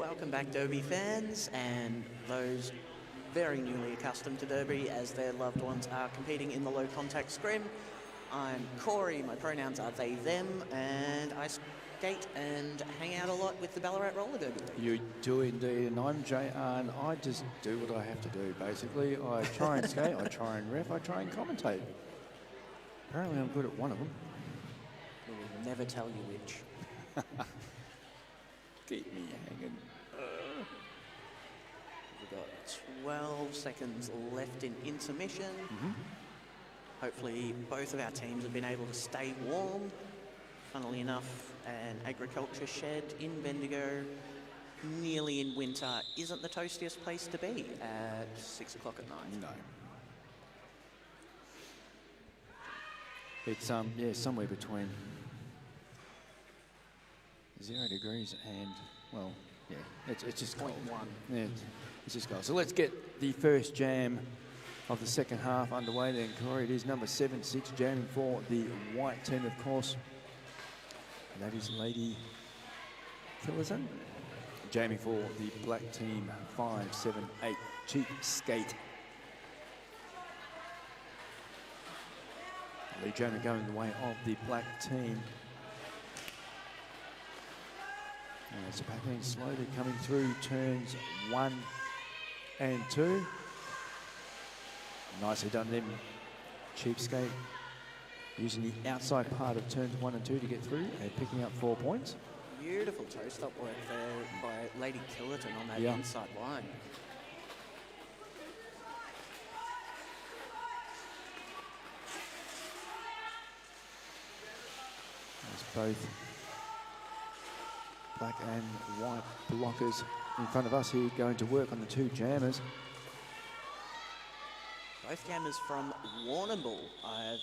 Welcome back, Derby fans, and those very newly accustomed to Derby as their loved ones are competing in the low contact scrim. I'm Corey, my pronouns are they, them, and I skate and hang out a lot with the Ballarat Roller Derby. You do indeed, and I'm JR, and I just do what I have to do, basically. I try and skate, I try and ref, I try and commentate. Apparently I'm good at one of them. We'll never tell you which. Keep me hanging. We've got 12 seconds left in intermission. Hopefully both of our teams have been able to stay warm. Funnily enough, an agriculture shed in Bendigo, nearly in winter, isn't the toastiest place to be at 6 o'clock at night. No. It's yeah, somewhere between 0 degrees and, well, yeah, it's just cold. 0.1. Yeah, it's just cold. So let's get the first jam of the second half underway then, Corey. It is number 7-6 jamming for the white team, of course. And that is Lady Killerton. Jamming for the black team, 5-7-8 Cheap Skate. Lee Jammer going the way of the black team. And Zapakine slowly coming through turns 1 and 2. Nicely done them, Cheapskate, using the outside part of turns 1 and 2 to get through and picking up 4 points. Beautiful toe-stop work there by Lady Killerton on that inside line. There's both black and white blockers in front of us here going to work on the two jammers. Both jammers from Warrnambool, I've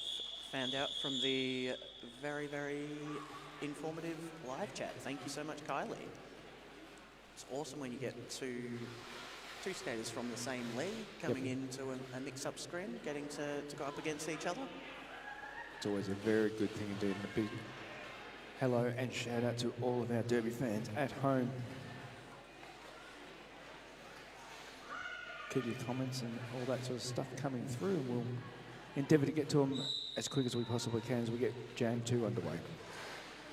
found out from the very, very informative live chat. Thank you so much, Kylie. It's awesome when you get two skaters from the same league coming into a mix-up scrim, getting to go up against each other. It's always a very good thing indeed. And a big hello and shout out to all of our Derby fans at home. Keep your comments and all that sort of stuff coming through, and we'll endeavour to get to them as quick as we possibly can as we get Jam 2 underway.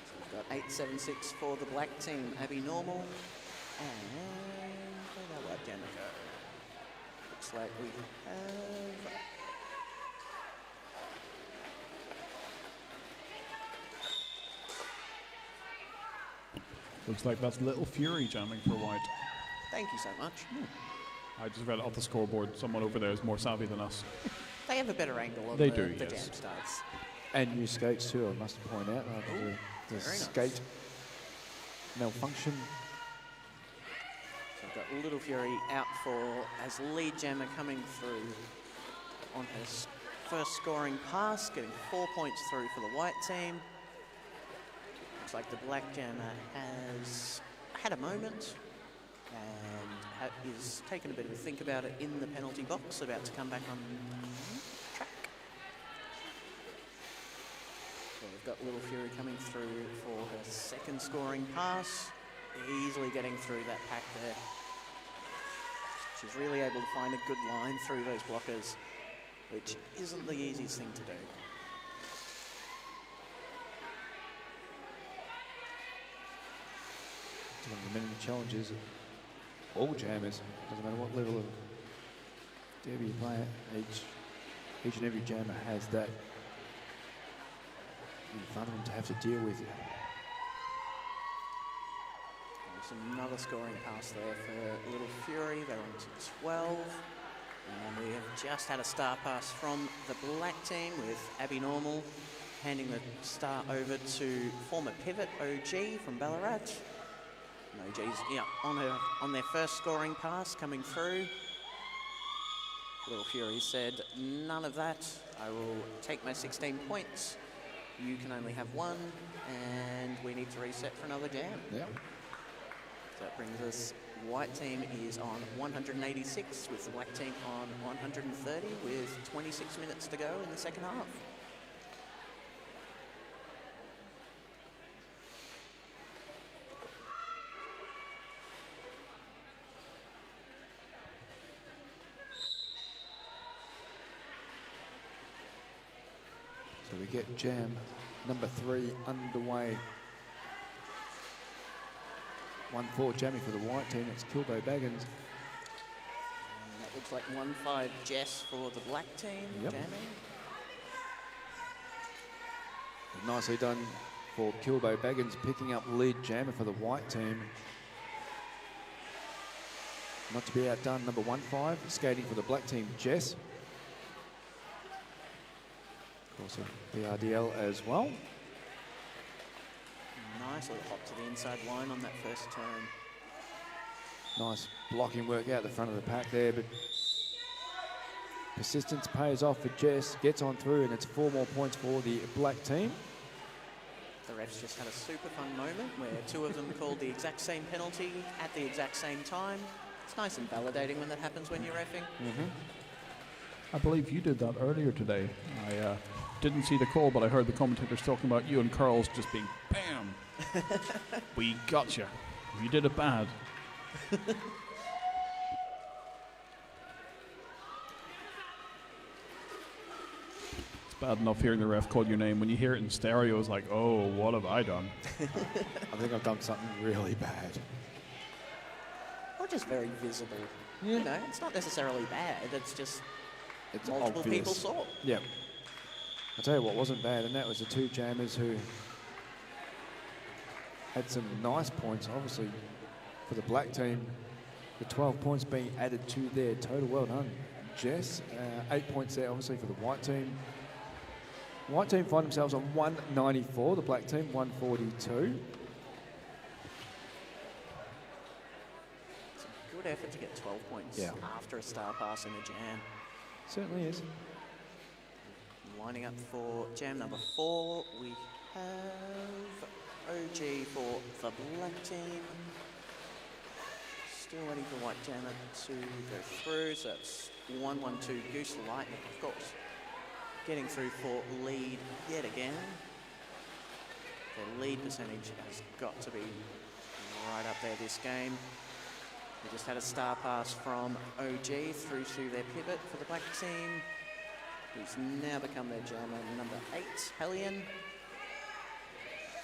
So we've got 8-7-6 for the black team, Abby Normal, and where'd our white jammer go? Looks like we have... Looks like that's Little Fury jamming for white. Thank you so much. I just read it off the scoreboard. Someone over there is more savvy than us. They have a better angle on They the do, jam yes. starts. And new skates too, I must point out. The very nice. skate malfunction. So we've got Little Fury out for as lead jammer coming through on her first scoring pass, getting 4 points through for the white team. Looks like the black jammer has had a moment and is taking a bit of a think about it in the penalty box, about to come back on track. So we've got Little Fury coming through for her second scoring pass, easily getting through that pack there. She's really able to find a good line through those blockers, which isn't the easiest thing to do. It's one of the many challenges of all jammers, doesn't matter what level of derby you play at, each and every jammer has that in front of them to have to deal with. There's another scoring pass there for Little Fury. They're on to 12. And we have just had a star pass from the black team with Abby Normal handing the star over to former pivot OG from Ballarat. And OG's on their first scoring pass coming through. Little Fury said, none of that. I will take my 16 points. You can only have one, and we need to reset for another jam. Yep. So that brings us, white team is on 186 with the black team on 130 with 26 minutes to go in the second half. So we get jam number 3 underway. 1-4 jamming for the white team. It's Kilbo Baggins. And that looks like 1-5 Jess for the black team, Yep. jamming. Nicely done for Kilbo Baggins, picking up lead jammer for the white team. Not to be outdone, number 1-5, skating for the black team, Jess. Also BRDL as well. Nice little hop to the inside line on that first turn. Nice blocking work out the front of the pack there, but persistence pays off for Jess, gets on through, and it's 4 more points for the black team. The refs just had a super fun moment where 2 of them called the exact same penalty at the exact same time. It's nice and validating when that happens when you're reffing. I believe you did that earlier today. I didn't see the call, but I heard the commentators talking about you and Carl's just being bam. We got you. You did it bad. It's bad enough hearing the ref call your name. When you hear it in stereo, it's like, oh, what have I done? I think I've done something really bad. Or just very visible. You know, it's not necessarily bad. It's just It's multiple obvious. people saw. Yeah. I'll tell you what wasn't bad, and that was the 2 jammers who had some nice points, obviously, for the black team. The 12 points being added to their total. Well done, Jess. 8 points there, obviously, for the white team. White team find themselves on 194, the black team 142. It's a good effort to get 12 points Yeah. after a star pass in a jam. Certainly is. Lining up for jam number 4, we have OG for the black team. Still waiting for white jammer to go through, so it's 1-1-2 Goose Lightning, of course. Getting through for lead yet again. The lead percentage has got to be right up there this game. We just had a star pass from OG through to their pivot for the black team, who's now become their jammer number 8, Hellion.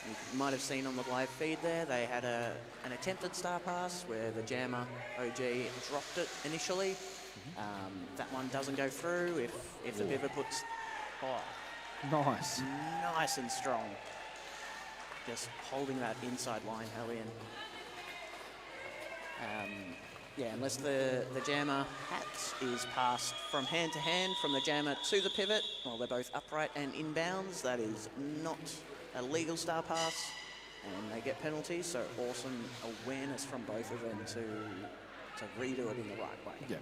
You might have seen on the live feed there, they had an attempted star pass where the jammer, OG, dropped it initially. That one doesn't go through if the pivot puts... Oh, Nice. nice and strong. Just holding that inside line, Hellion. Yeah, unless the jammer hat is passed from hand to hand, from the jammer to the pivot, well, they're both upright and inbounds. That is not a legal star pass, and they get penalties. So awesome awareness from both of them to redo it in the right way. Yeah.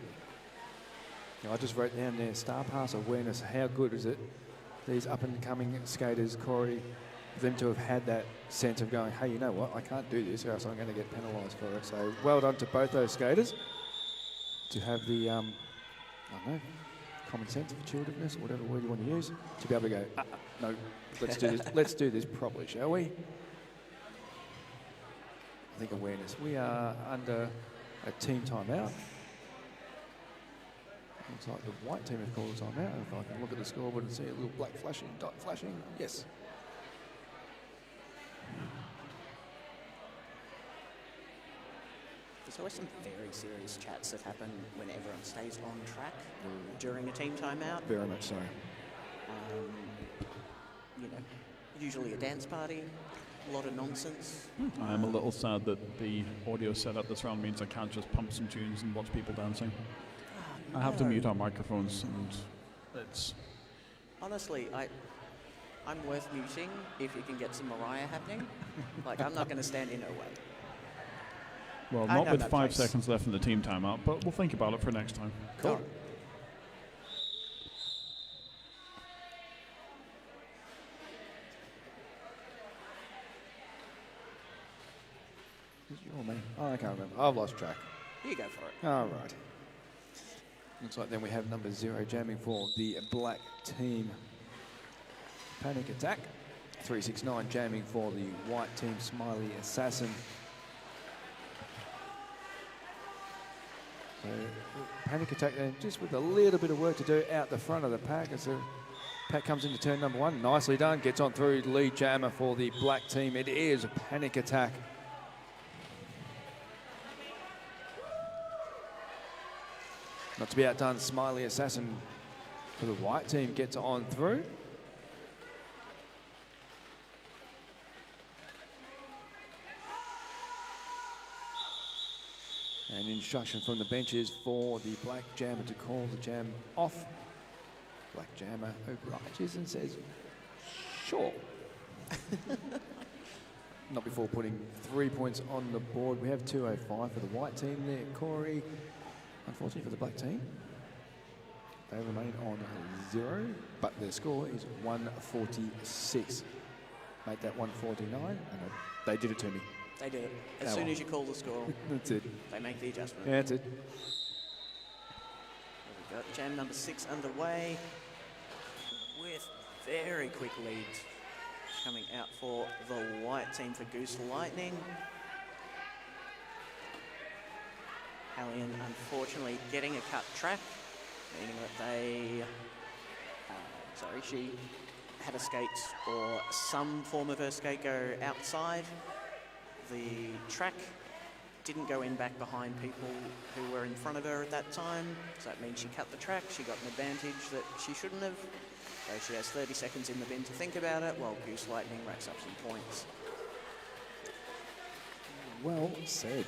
I just wrote down there, star pass awareness. How good is it? These up-and-coming skaters, Corey, for them to have had that sense of going, hey, you know what, I can't do this or else I'm going to get penalised for it. So well done to both those skaters to have the, I don't know, common sense, intuitiveness, or whatever word you want to use, to be able to go, no, let's do this. Let's do this properly, shall we? I think awareness. We are under a team timeout. Looks like the white team have called a timeout. If I can look at the scoreboard and see a little black flashing, dot flashing, yes. There's always some very serious chats that happen when everyone stays on track during a team timeout. Very much so. You know, usually a dance party, a lot of nonsense. I'm a little sad that the audio setup this round means I can't just pump some tunes and watch people dancing. I have to mute our microphones, and it's... Honestly, I'm worth muting if you can get some Mariah happening. Like, I'm not going to stand in her way. Well, I not know with that 5 place. seconds left in the team timeout, but we'll think about it for next time. Cool. Is it you or me? Oh, I can't remember. I've lost track. You go for it. All right. Looks like then we have number 0 jamming for the black team. Panic Attack. 369 jamming for the white team, Smiley Assassin. So Panic Attack then just with a little bit of work to do out the front of the pack. It's Pack comes into turn number 1. Nicely done. Gets on through. Lead jammer for the black team. It is Panic Attack. Not to be outdone, Smiley Assassin for the white team gets on through. And instruction from the benches for the black jammer to call the jam off. Black jammer obliges and says, sure. Not before putting 3 points on the board. We have 205 for the white team there. Corey, unfortunately for the black team, they remain on 0, but their score is 146. Make that 149, and they did it to me. They did it. As soon as you call the score, That's it. they make the adjustment. Yeah, that's it. We've got jam number 6 underway with very quick leads coming out for the white team for Goose Lightning. Hallian unfortunately getting a cut track, meaning that she had a skate or some form of her skate go outside the track, didn't go in back behind people who were in front of her at that time, so that means she cut the track. She got an advantage that she shouldn't have, so she has 30 seconds in the bin to think about it while Goose Lightning racks up some points. Well said.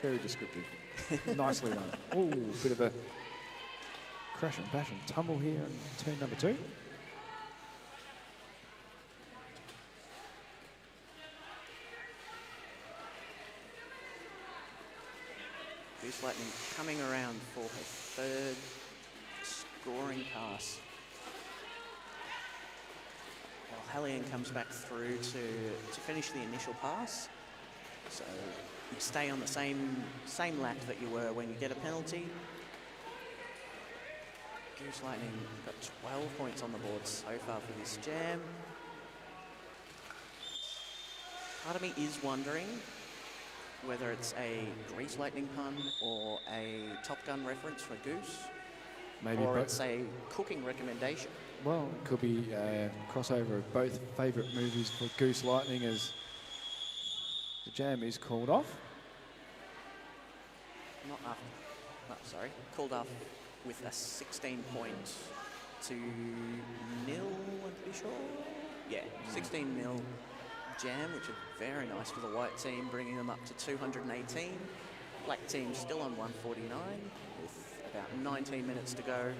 Very descriptive. Nicely done. Oh, bit of a crash and bash and tumble here in turn number 2. Goose Lightning coming around for her 3rd scoring pass. Well, Hallian comes back through to finish the initial pass. So you stay on the same lap that you were when you get a penalty. Goose Lightning got 12 points on the board so far for this jam. Part of me is wondering whether it's a Grease Lightning pun or a Top Gun reference for Goose, Maybe or both. it's a cooking recommendation. Well, it could be a crossover of both favourite movies for Goose Lightning as the jam is called off. Called off with a 16-point to nil, I'm pretty sure. Yeah, 16-0 jam, which is very nice for the white team, bringing them up to 218. Black team still on 149 with about 19 minutes to go.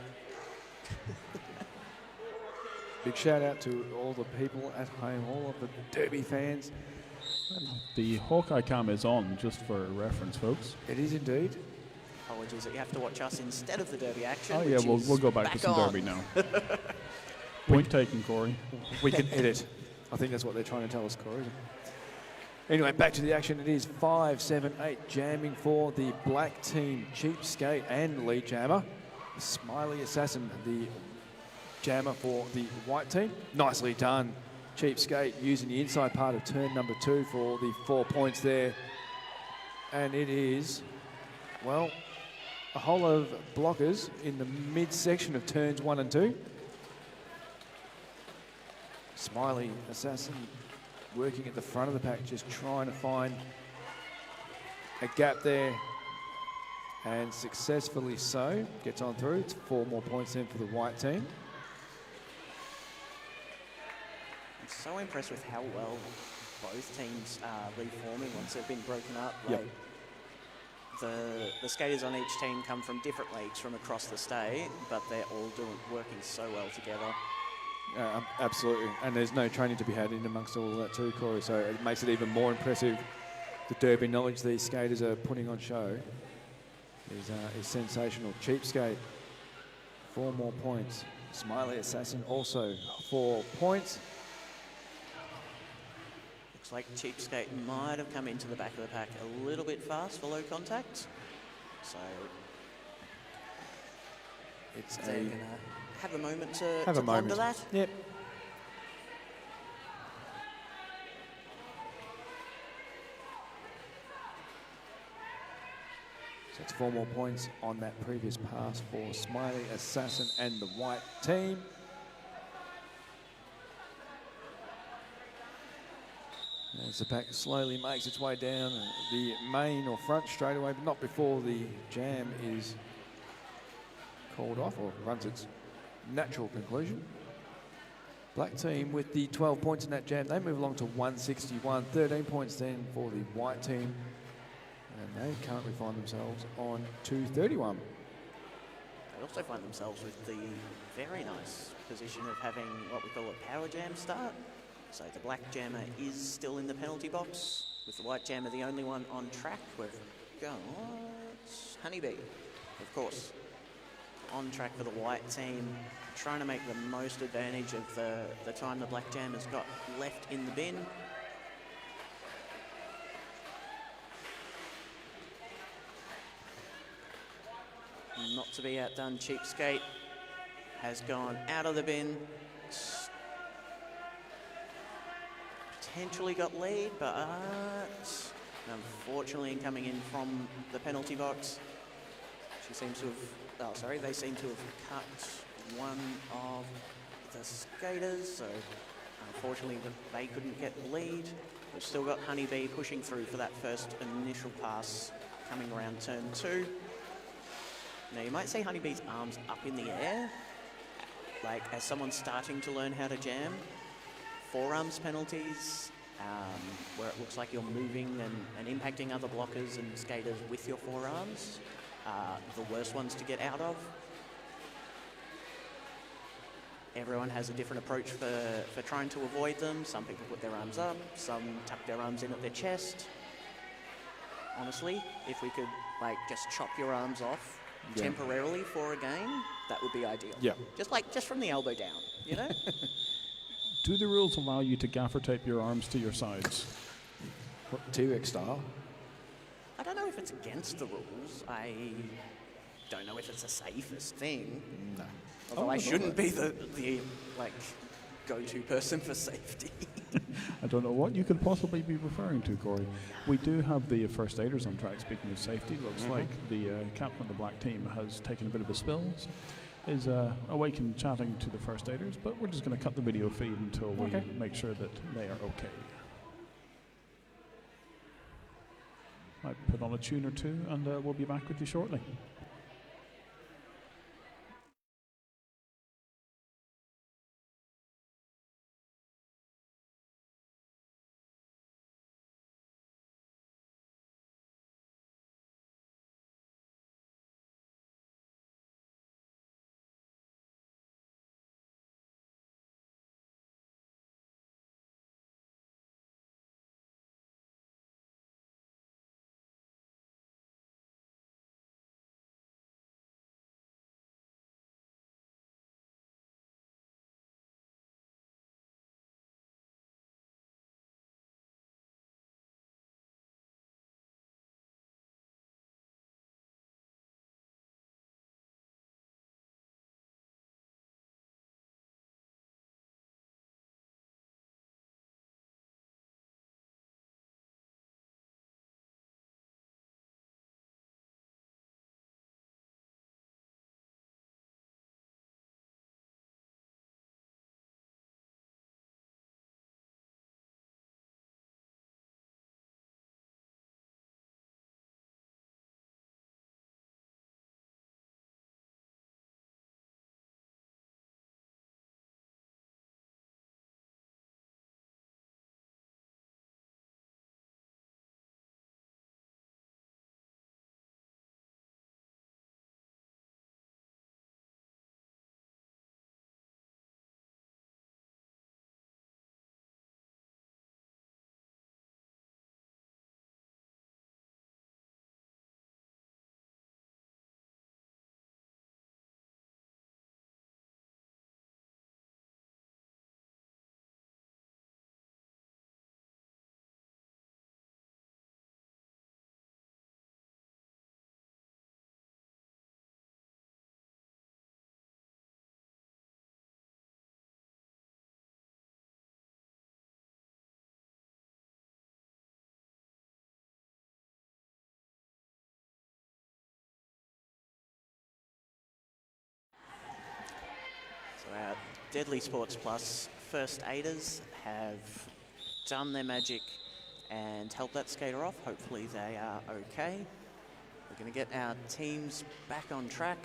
Big shout out to all the people at home, all of the Derby fans. The Hawkeye cam is on, just for reference, folks. It is indeed. Apologies that you have to watch us instead of the Derby action. Oh yeah, which we'll is go back to some on. Derby now. Point taken, Corey. We can edit. I think that's what they're trying to tell us, Corey. Anyway, back to the action. It is 5-7-8 jamming for the black team, Cheapskate and lead jammer. Smiley Assassin, the jammer for the white team. Nicely done. Cheapskate using the inside part of turn number 2 for the 4 points there. And it is, well, a whole lot of blockers in the midsection of turns 1 and 2. Smiley Assassin working at the front of the pack, just trying to find a gap there, and successfully so. Gets on through. It's 4 more points in for the white team. I'm so impressed with how well both teams are reforming once they've been broken up. Yep. Like the skaters on each team come from different leagues from across the state, but they're all working so well together. Absolutely, and there's no training to be had in amongst all of that too, Corey, so it makes it even more impressive. The Derby knowledge these skaters are putting on show is sensational. Cheapskate, 4 more points. Smiley Assassin also 4 points. Looks like Cheapskate might have come into the back of the pack a little bit fast for low contact, so It's they're going to have a moment to have a ponder moment. that. Yep. So It's 4 more points on that previous pass for Smiley Assassin and the white team. As the pack slowly makes its way down the main or front straightaway, but not before the jam is called off or runs its natural conclusion. Black team with the 12 points in that jam, they move along to 161. 13 points then for the white team, and they currently find themselves on 231. They also find themselves with the very nice position of having what we call a power jam start. So the black jammer is still in the penalty box, with the white jammer the only one on track. We've got Honeybee, of course, on track for the white team, trying to make the most advantage of the time the black jammer's got left in the bin. Not to be outdone, Cheapskate has gone out of the bin. Potentially got lead, but unfortunately coming in from the penalty box, she seems to have, they seem to have cut one of the skaters, so unfortunately they couldn't get the lead. We've still got Honeybee pushing through for that first initial pass coming around turn 2. Now you might see Honeybee's arms up in the air, like as someone starting to learn how to jam. Forearms penalties, where it looks like you're moving and impacting other blockers and skaters with your forearms, the worst ones to get out of. Everyone has a different approach for trying to avoid them. Some people put their arms up, some tuck their arms in at their chest. Honestly, if we could just chop your arms off temporarily for a game, that would be ideal. Yeah. Just from the elbow down, you know? Do the rules allow you to gaffer tape your arms to your sides? T-Rex style. I don't know if it's against the rules. I don't know if it's the safest thing. No. Although I shouldn't be the go-to person for safety. I don't know what you could possibly be referring to, Corey. We do have the first aiders on track. Speaking of safety, looks like the captain of the black team has taken a bit of a spill. So is awake and chatting to the first aiders, but we're just going to cut the video feed until we make sure that they are okay. Might put on a tune or two, and we'll be back with you shortly. Deadly Sports Plus first aiders have done their magic and helped that skater off. Hopefully they are okay. We're going to get our teams back on track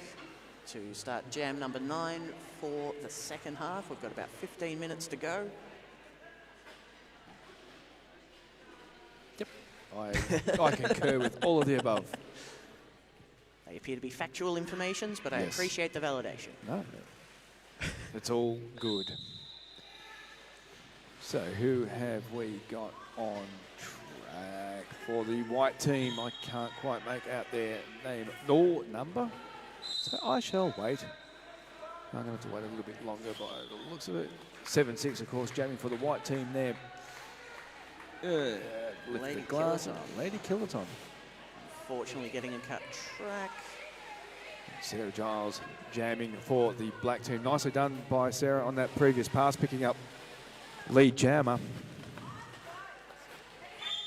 to start jam number 9 for the second half. We've got about 15 minutes to go. Yep. I concur with all of the above. They appear to be factual informations, but I Yes. appreciate the validation. No, it's all good. So who have we got on track for the white team? I can't quite make out their name nor number, so I shall wait. I'm going to have to wait a little bit longer by the looks of it. 7-6, of course, jamming for the white team there. Lift Lady the glass. Killaton. Lady Killaton. Unfortunately getting a cut track. Sarah Giles jamming for the black team. Nicely done by Sarah on that previous pass, picking up lead jammer.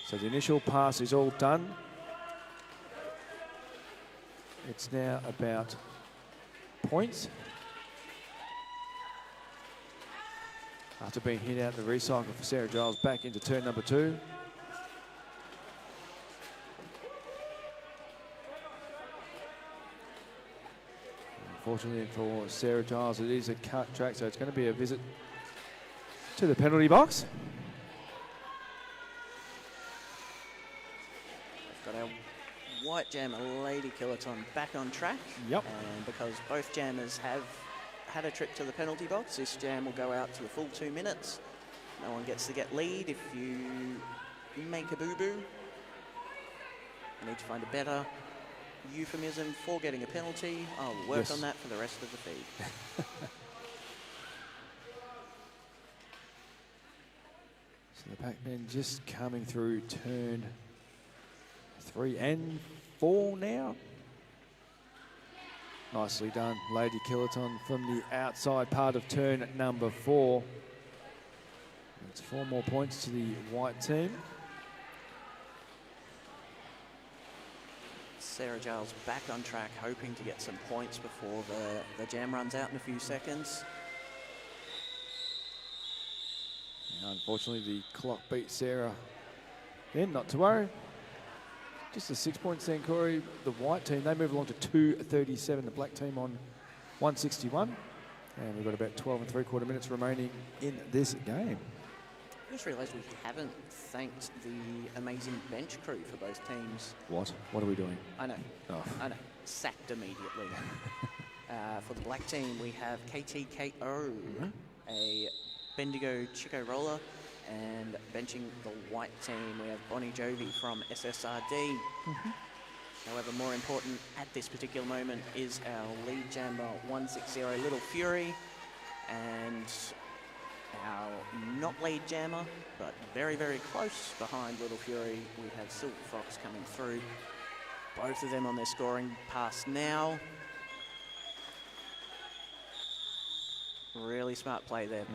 So the initial pass is all done. It's now about points. After being hit out the recycle for Sarah Giles, back into turn number 2. Unfortunately for Sarah Giles, it is a cut track, so it's going to be a visit to the penalty box. We've got our white jammer, Lady Killaton, back on track. Yep. And because both jammers have had a trip to the penalty box, this jam will go out to the full 2 minutes. No one gets to get lead if you make a boo-boo. You need to find a better euphemism for getting a penalty. I'll work Yes. on that for the rest of the feed. So the Pac-Men just coming through turn 3 and 4 now. Nicely done, Lady Killaton from the outside part of turn number 4. It's 4 more points to the white team. Sarah Giles back on track, hoping to get some points before the jam runs out in a few seconds. Unfortunately, the clock beat Sarah. Then, not to worry. Just a 6-point Sankori. The white team, they move along to 2:37. The black team on 161. And we've got about 12 3/4 minutes remaining in this game. I just realised we haven't thanked the amazing bench crew for both teams. What? What are we doing? I know, Oh. I know. Sacked immediately. For the black team, we have KTKO, a Bendigo Chico roller, and benching the white team, we have Bonnie Jovi from SSRD. However, more important at this particular moment is our lead jammer 160 Little Fury, and our not lead jammer, but very, very close behind Little Fury, we have Silver Fox coming through. Both of them on their scoring pass now. Really smart play there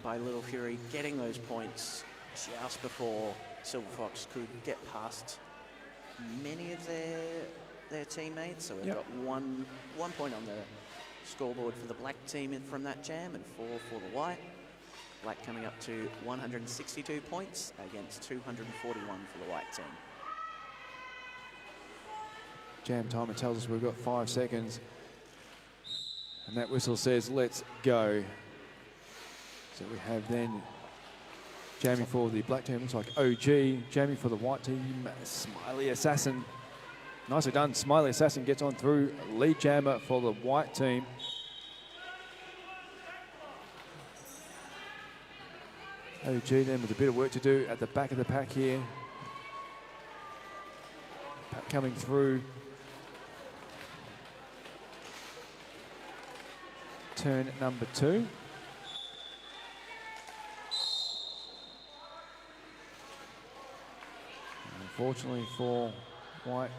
by Little Fury, getting those points just before Silver Fox could get past many of their teammates. So we've got one point on the scoreboard for the black team from that jam and 4 for the white. Black coming up to 162 points against 241 for the white team. Jam timer tells us we've got 5 seconds. And that whistle says, let's go. So we have then jamming for the black team, looks like OG. Jamming for the white team, Smiley Assassin. Nicely done, Smiley Assassin gets on through. Lead jammer for the white team. OG then with a bit of work to do at the back of the pack here. Pack coming through. Turn number 2. Unfortunately for white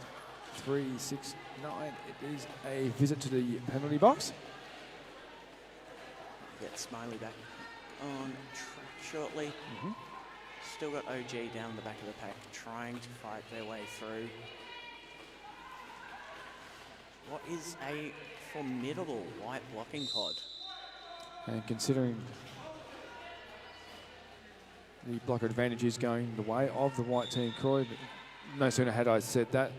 369, it is a visit to the penalty box. Get Smiley back on track shortly. Still got OG down the back of the pack, trying to fight their way through. what is a formidable white blocking pod. And considering the blocker advantage is going the way of the white team, Corey, but no sooner had I said that,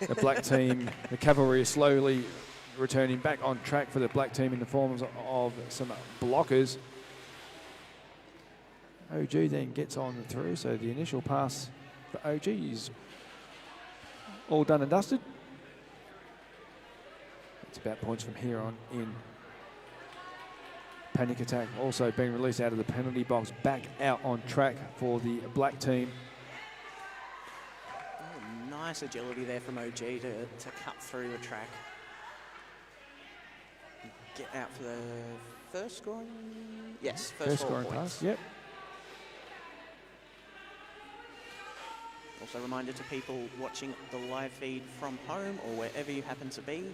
the black team, the cavalry is slowly returning back on track for the black team in the forms of some blockers. OG then gets on through, so the initial pass for OG is all done and dusted. It's about points from here on in. Panic Attack also being released out of the penalty box, back out on track for the black team. Oh, nice agility there from OG to cut through the track. Get out for the first scoring? Yes, first scoring points. pass, yep. Also, reminder to people watching the live feed from home or wherever you happen to be,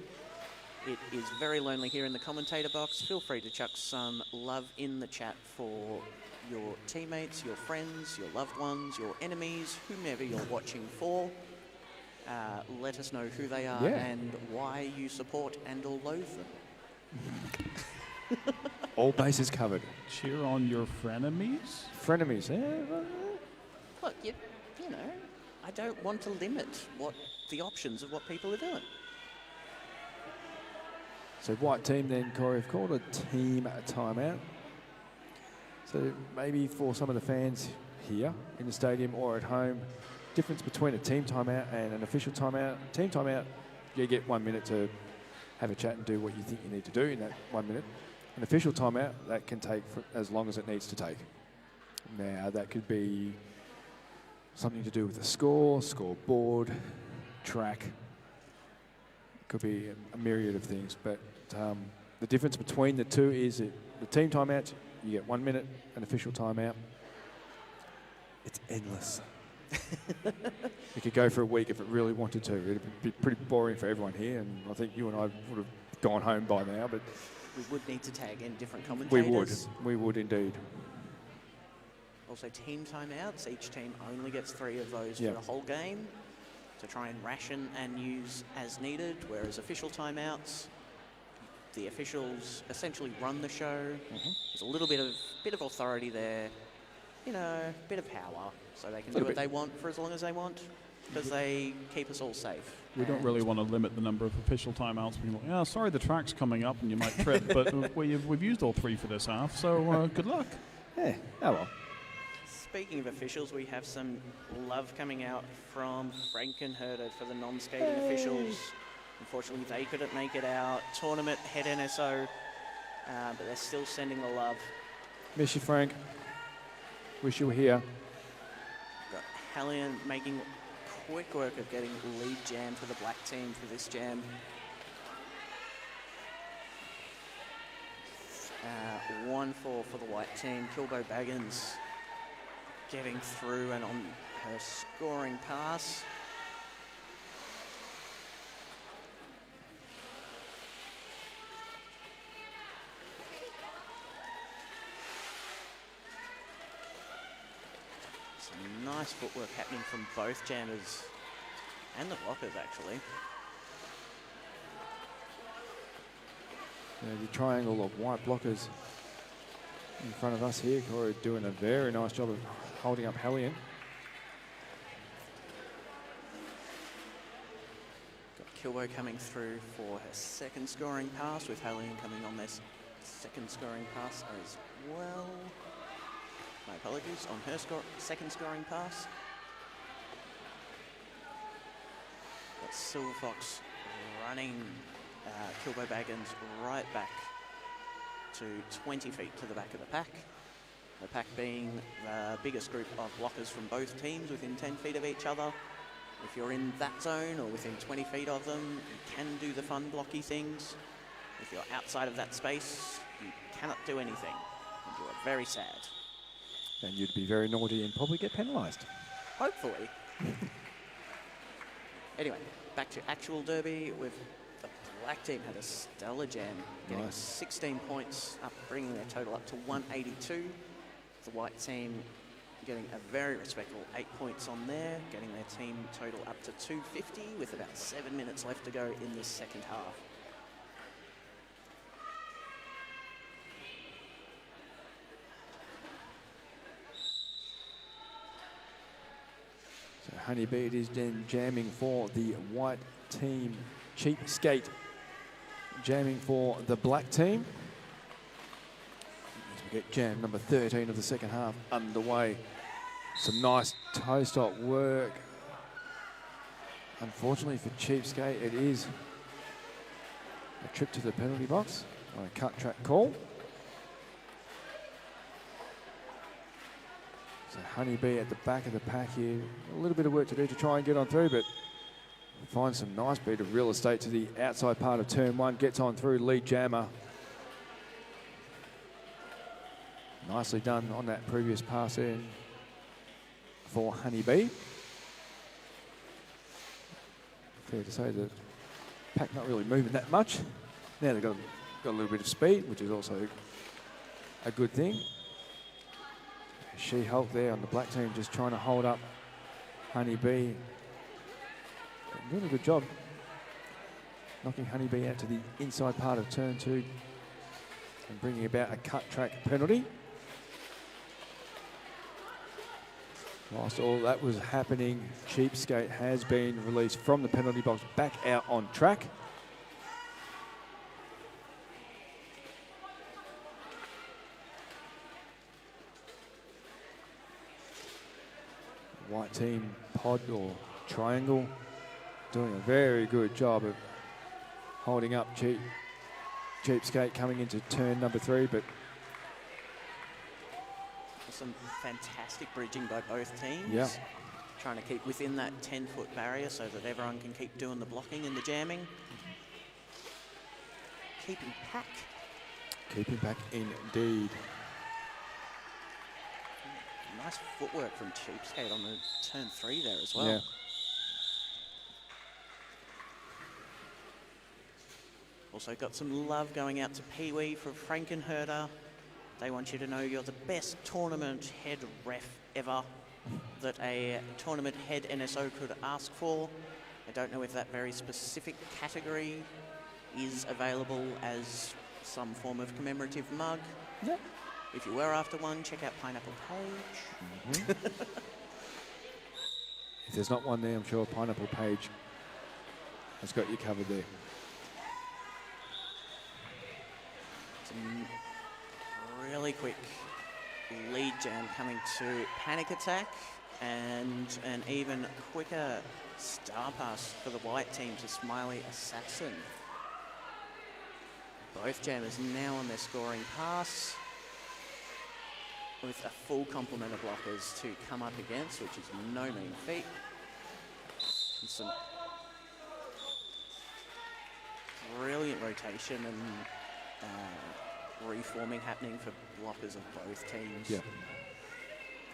it is very lonely here in the commentator box. Feel free to chuck some love in the chat for your teammates, your friends, your loved ones, your enemies, whomever you're watching for. Let us know who they are and why you support and or loathe them. All bases covered. Cheer on your frenemies? Frenemies, yeah. Look, you know, I don't want to limit what the options of what people are doing. So white team then, Corey, have called a team timeout. So maybe for some of the fans here in the stadium or at home, difference between a team timeout and an official timeout. Team timeout, you get 1 minute to have a chat and do what you think you need to do in that 1 minute. An official timeout, that can take for as long as it needs to take. Now, that could be something to do with the score, scoreboard, track. Could be a myriad of things, but the difference between the two is that the team timeout, you get 1 minute, an official timeout. It's endless. It could go for a week if it really wanted to. It'd be pretty boring for everyone here, and I think you and I would have gone home by now, but We would need to tag in different commentators. We would indeed. Also, team timeouts. Each team only gets 3 of those for the whole game to try and ration and use as needed, whereas official timeouts, the officials essentially run the show. There's a little bit of authority there, you know, a bit of power, so they can do what they want for as long as they want, because they keep us all safe. We don't really want to limit the number of official timeouts. We're like, yeah, sorry, the track's coming up and you might trip, but we've used all 3 for this half, so good luck. Yeah, oh well. Speaking of officials, we have some love coming out from Frankenherder for the non-skating officials. Unfortunately, they couldn't make it out. Tournament head NSO, but they're still sending the love. Miss you, Frank. Wish you were here. Got Hallian making quick work of getting lead jam for the black team for this jam. 1-4 for the white team. Kilbo Baggins getting through and on her scoring pass. Some nice footwork happening from both jammers and the blockers, actually. The triangle of white blockers in front of us here. Corey doing a very nice job of holding up Hallian. Got Kilbo coming through for her second scoring pass, with Hallian coming on this second scoring pass as well. My apologies, on her second scoring pass. Got Silver Fox running Kilbo Baggins right back to 20 feet to the back of the pack. The pack being the biggest group of blockers from both teams within 10 feet of each other. If you're in that zone or within 20 feet of them, you can do the fun blocky things. If you're outside of that space, you cannot do anything. And you are very sad. And you'd be very naughty and probably get penalised. Hopefully. Anyway, back to actual derby with the black team had a stellar jam, getting 16 points up, bringing their total up to 182. The white team getting a very respectable 8 points on there, getting their team total up to 250 with about 7 minutes left to go in this second half. So Honeybee is then jamming for the white team. Cheapskate jamming for the black team. As we get jam number 13 of the second half underway. Some nice toe stop work. Unfortunately for Cheapskate, it is a trip to the penalty box on a cut track call. So Honeybee at the back of the pack here. A little bit of work to do to try and get on through, but finds some nice bit of real estate to the outside part of turn one. Gets on through, lead jammer. Nicely done on that previous pass in for Honeybee. Fair to say the pack not really moving that much. Now they've got a little bit of speed, which is also a good thing. She-Hulk there on the black team just trying to hold up Honeybee. Doing a good job knocking Honeybee out to the inside part of turn two and bringing about a cut track penalty. Whilst all that was happening, Cheapskate has been released from the penalty box back out on track. White team pod or triangle doing a very good job of holding up Cheapskate coming into turn number 3, but some fantastic bridging by both teams. Yeah. Trying to keep within that 10-foot barrier so that everyone can keep doing the blocking and the jamming. Keeping pack. keeping back indeed. Nice footwork from Cheapskate on the turn 3 there as well. Yeah. Also got some love going out to Pee-wee from Frankenherder. They want you to know you're the best tournament head ref ever that a tournament head NSO could ask for. I don't know if that very specific category is available as some form of commemorative mug. Yeah. If you were after one, check out Pineapple Page. If there's not one there, I'm sure Pineapple Page has got you covered there. Some really quick lead jam coming to Panic Attack, and an even quicker star pass for the white team to Smiley Assassin. Both jammers now on their scoring pass with a full complement of blockers to come up against, which is no mean feat. And some brilliant rotation and reforming happening for blockers of both teams. Yeah.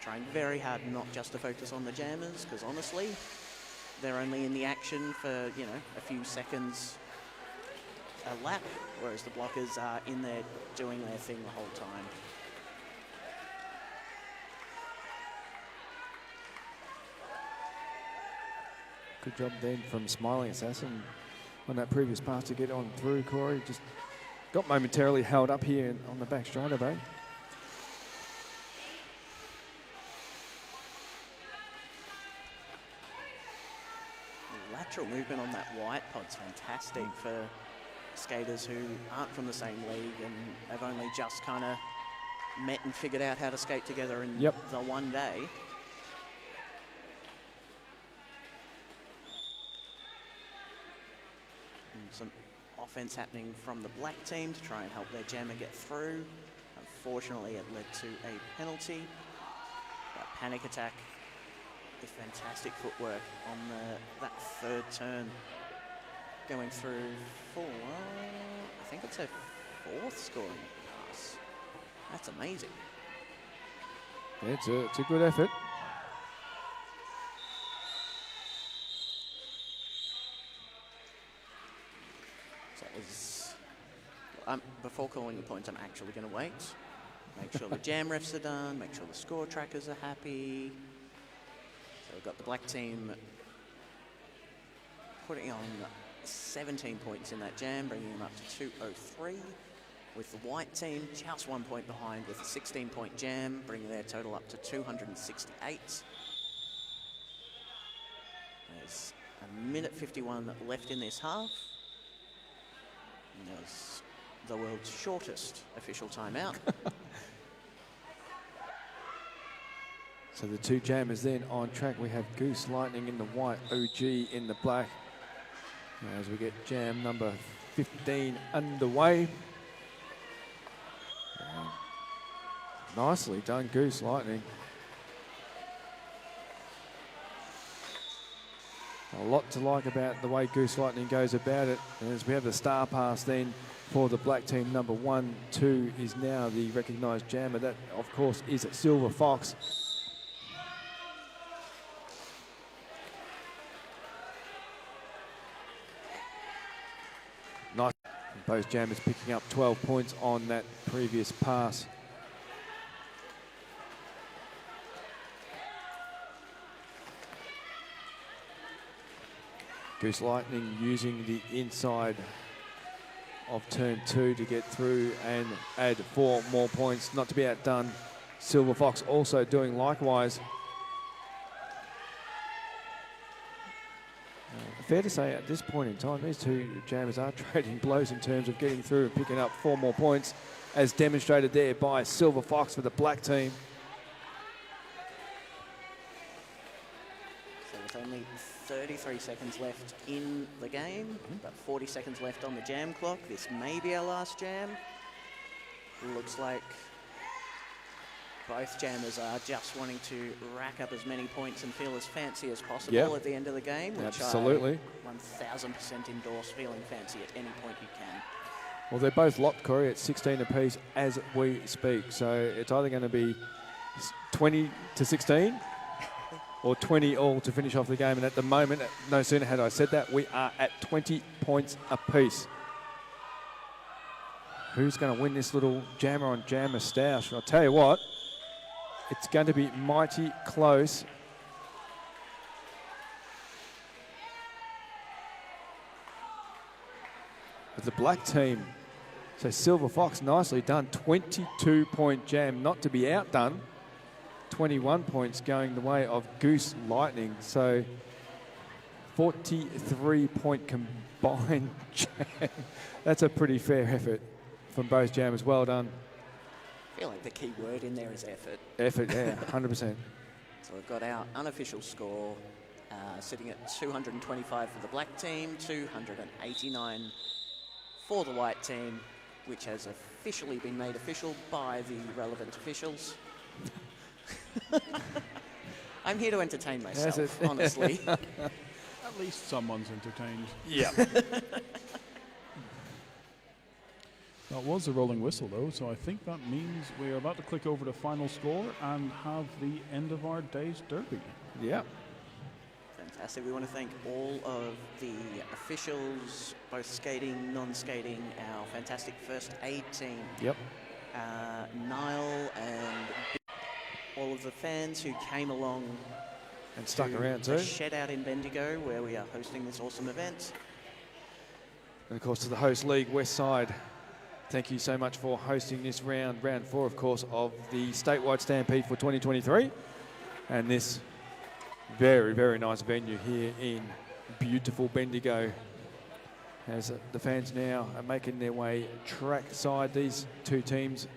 Trying very hard not just to focus on the jammers, because honestly, they're only in the action for, you know, a few seconds a lap, whereas the blockers are in there doing their thing the whole time. Good job then from Smiling Assassin on that previous pass to get on through. Corey just got momentarily held up here on the back straight away. Lateral movement on that white pod's fantastic for skaters who aren't from the same league and have only just kind of met and figured out how to skate together in Yep. the one day. And some offense happening from the black team to try and help their jammer get through. Unfortunately, it led to a penalty. But Panic Attack with fantastic footwork on that third turn, going through for, I think it's a fourth scoring pass. That's amazing. Yeah, it's a good effort. So it was, before calling the points, I'm actually going to wait. Make sure the jam refs are done, make sure the score trackers are happy. So we've got the black team putting on 17 points in that jam, bringing them up to 203. With the white team just 1 point behind with a 16-point jam, bringing their total up to 268. There's a minute 51 left in this half. And there's the world's shortest official timeout. So the two jammers then on track. We have Goose Lightning in the white, OG in the black. As we get jam number 15 underway. Nicely done, Goose Lightning. A lot to like about the way Goose Lightning goes about it. And as we have the star pass then for the black team, number 1, 2 is now the recognised jammer. That, of course, is Silver Fox. Nice. Both jammers picking up 12 points on that previous pass. Goose Lightning using the inside of turn 2 to get through and add 4 more points, not to be outdone. Silver Fox also doing likewise. Fair to say at this point in time, these two jammers are trading blows in terms of getting through and picking up 4 more points, as demonstrated there by Silver Fox for the black team. So with only 33 seconds left in the game, about 40 seconds left on the jam clock. This may be our last jam. Looks like both jammers are just wanting to rack up as many points and feel as fancy as possible at the end of the game, which absolutely. I 1000% endorse, feeling fancy at any point you can. Well, they're both locked, Corey, at 16 apiece as we speak. So it's either going to be 20 to 16 or 20 all to finish off the game. And at the moment, no sooner had I said that, we are at 20 points apiece. Who's going to win this little jammer on jammer stoush? I'll tell you what, it's going to be mighty close. With the black team, so Silver Fox, nicely done, 22-point jam, not to be outdone. 21 points going the way of Goose Lightning, so 43-point combined jam. That's a pretty fair effort from both jammers. Well done. I feel like the key word in there is effort. Effort, yeah, 100%. So we've got our unofficial score sitting at 225 for the black team, 289 for the white team, which has officially been made official by the relevant officials. I'm here to entertain myself, honestly. At least someone's entertained. Yeah. That was a rolling whistle, though, so I think that means we're about to click over to final score and have the end of our day's derby. Yeah. Fantastic. We want to thank all of the officials, both skating, non-skating, our fantastic first aid team. Yep. Niall and all of the fans who came along And stuck to around the too. shed out in Bendigo, where we are hosting this awesome event. And of course to the host league, Westside. Thank you so much for hosting this round 4, of course, of the statewide Stampede for 2023. And this very, very nice venue here in beautiful Bendigo. As the fans now are making their way track side, these two teams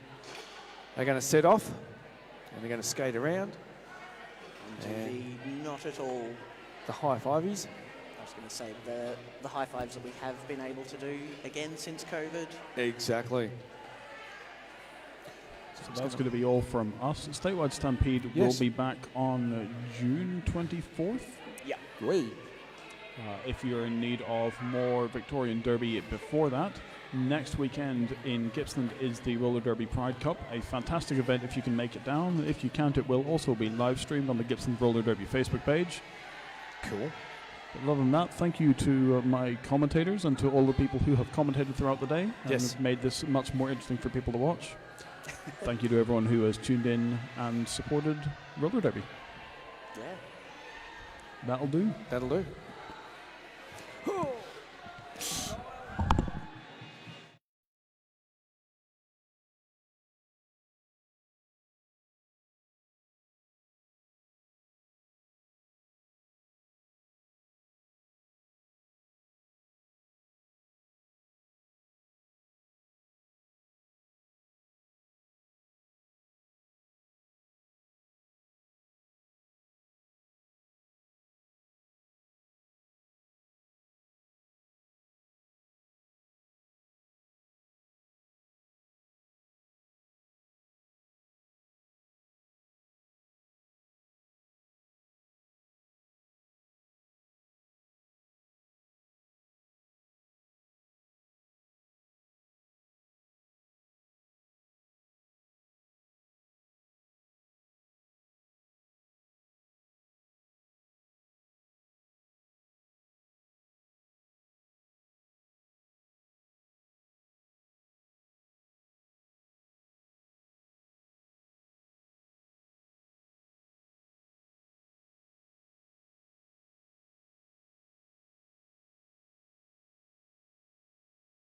are going to set off and they're going to skate around. And the not at all, The high fivies. I was going to say, the high fives that we have been able to do again since COVID. Exactly. So that's going to be all from us. Statewide Stampede will be back on June 24th. Yeah. Oui. If you're in need of more Victorian Derby before that, next weekend in Gippsland is the Roller Derby Pride Cup, a fantastic event if you can make it down. If you can't, it will also be live streamed on the Gippsland Roller Derby Facebook page. Cool. But other than that, thank you to my commentators and to all the people who have commentated throughout the day and have made this much more interesting for people to watch. Thank you to everyone who has tuned in and supported Roller Derby. Yeah. That'll do. That'll do.